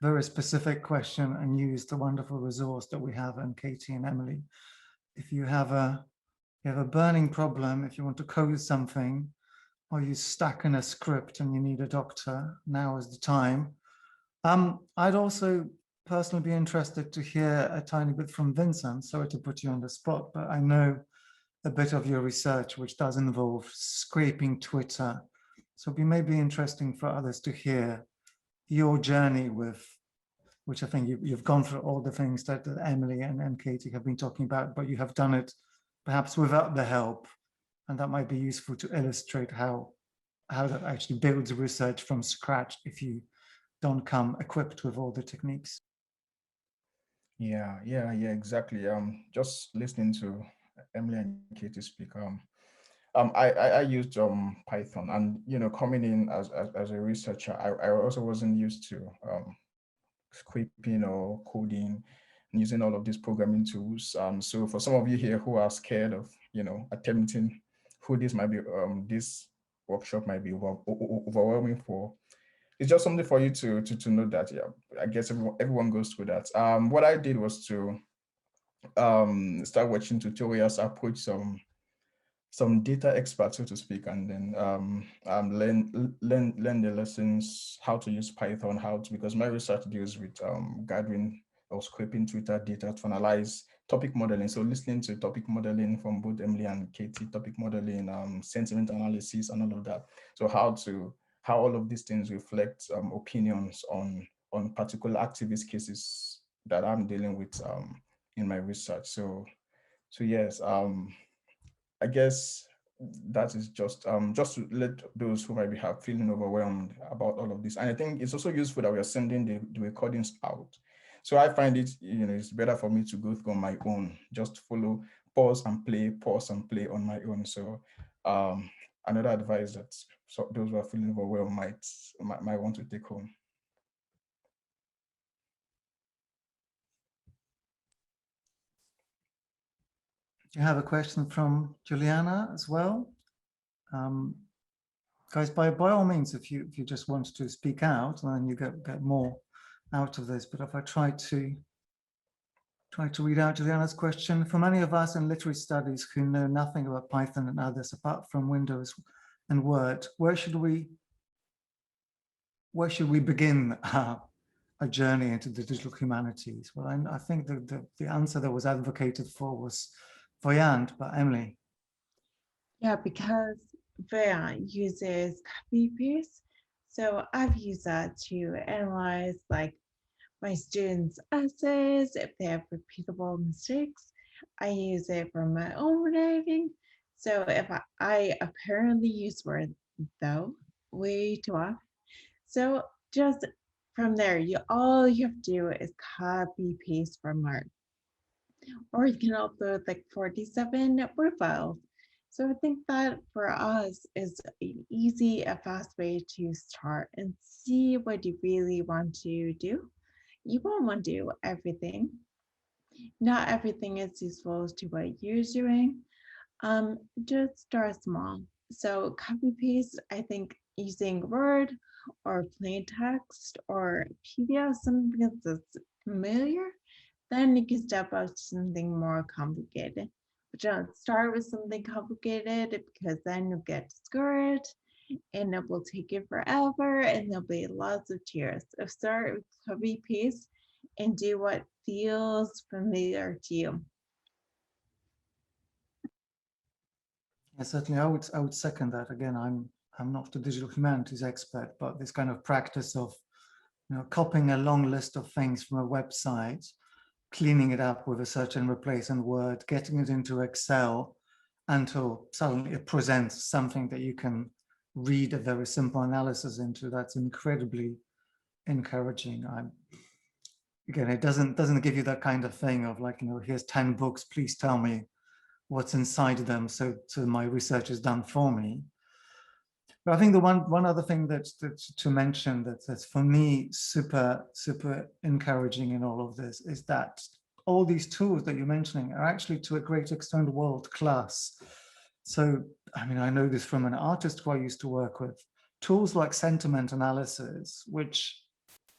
very specific question and used the wonderful resource that we have in Katie and Emily if you have a burning problem, if you want to code something, or you're stuck in a script and you need a doctor, now is the time. I'd also personally be interested to hear a tiny bit from Vincent. Sorry to put you on the spot, but I know a bit of your research, which does involve scraping Twitter. So it'd be maybe interesting for others to hear your journey with, which I think you've gone through all the things that Emily and Katie have been talking about, but you have done it perhaps without the help. And that might be useful to illustrate how that actually builds research from scratch if you don't come equipped with all the techniques. Yeah, exactly. Just listening to Emily and Katie speak. I used Python, and coming in as a researcher, I also wasn't used to scripting or coding and using all of these programming tools. So for some of you here who are scared of attempting, who this workshop might be overwhelming for, it's just something for you to know that, yeah, I guess everyone goes through that. What I did was to start watching tutorials, approach some data experts, so to speak, and then learn the lessons, how to use Python, because my research deals with gathering or scraping Twitter data to analyze topic modeling. So listening to topic modeling from both Emily and Katie, topic modeling, sentiment analysis, and all of that. So how all of these things reflect opinions on particular activist cases that I'm dealing with in my research. So yes, I guess that is just to let those who might be feeling overwhelmed about all of this. And I think it's also useful that we are sending the recordings out. So I find it, it's better for me to go through on my own, just follow, pause and play on my own. So another advice that those who are feeling overwhelmed might want to take home. You have a question from Juliana as well. Guys, by all means, if you just want to speak out, then you get more out of this. But if I try to read out Juliana's question, for many of us in literary studies who know nothing about Python and others apart from Windows and Word, where should we begin a journey into the digital humanities? Well, I think the answer that was advocated for was Voyant, but Emily. Yeah, because Voyant uses copy paste. So I've used that to analyze like my students' essays, if they have repeatable mistakes. I use it for my own writing. So if I apparently use Word though way too often. So just from there, all you have to do is copy paste from Word. Or you can upload like 47 Word files. So I think that for us is an easy, a fast way to start and see what you really want to do. You won't want to do everything. Not everything is useful to what you're doing. Just start small. So copy paste, I think using Word or plain text or PDF, something that's familiar, then you can step up to something more complicated. But don't start with something complicated because then you'll get discouraged and it will take you forever and there'll be lots of tears. So start with copy paste and do what feels familiar to you. Yeah, certainly, I would second that. Again, I'm not a digital humanities expert, but this kind of practice of copying a long list of things from a website, cleaning it up with a search and replace in Word, getting it into Excel until suddenly it presents something that you can read a very simple analysis into. That's incredibly encouraging. Again, it doesn't give you that kind of thing of like, here's 10 books, please tell me what's inside them, so my research is done for me. But I think the one other thing that's to mention that's for me super encouraging in all of this is that all these tools that you're mentioning are actually to a great extent world class. So I mean, I know this from an artist who I used to work with. Tools like sentiment analysis, which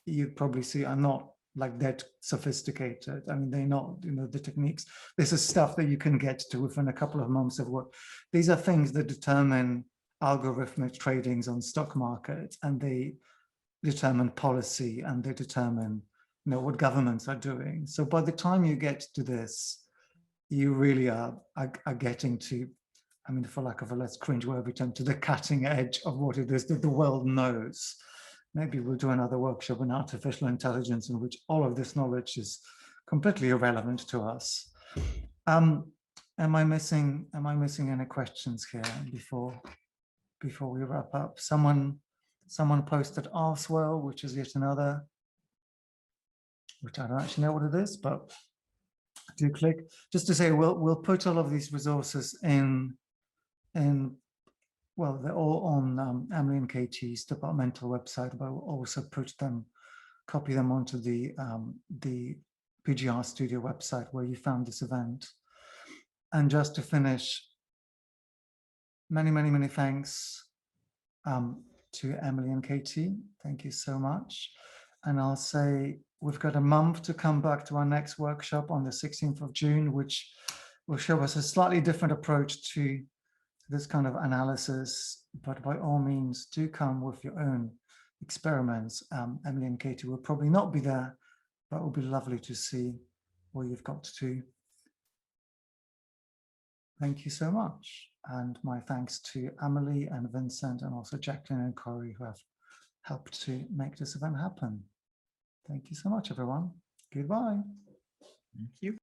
you probably see, I'm not like that sophisticated. I mean, they're not, you know, the techniques. This is stuff that you can get to within a couple of months of work. These are things that determine algorithmic tradings on stock markets, and they determine policy, and they determine, you know, what governments are doing. So by the time you get to this, you really are getting to, I mean, for lack of a less cringeworthy term, to the cutting edge of what it is that the world knows. Maybe we'll do another workshop on artificial intelligence in which all of this knowledge is completely irrelevant to us. Am I missing any questions here before we wrap up? Someone posted Arswell, which is yet another, which I don't actually know what it is, but do click. Just to say, we'll put all of these resources in well, they're all on Emily and Katie's departmental website, but we'll also copy them onto the PGR Studio website where you found this event. And just to finish, many, many, many thanks to Emily and Katie. Thank you so much. And I'll say we've got a month to come back to our next workshop on the 16th of June, which will show us a slightly different approach to this kind of analysis, but by all means do come with your own experiments. Emily and Katie will probably not be there, but it will be lovely to see what you've got to. Thank you so much. And my thanks to Emily and Vincent, and also Jacqueline and Corey, who have helped to make this event happen. Thank you so much, everyone. Goodbye. Thank you.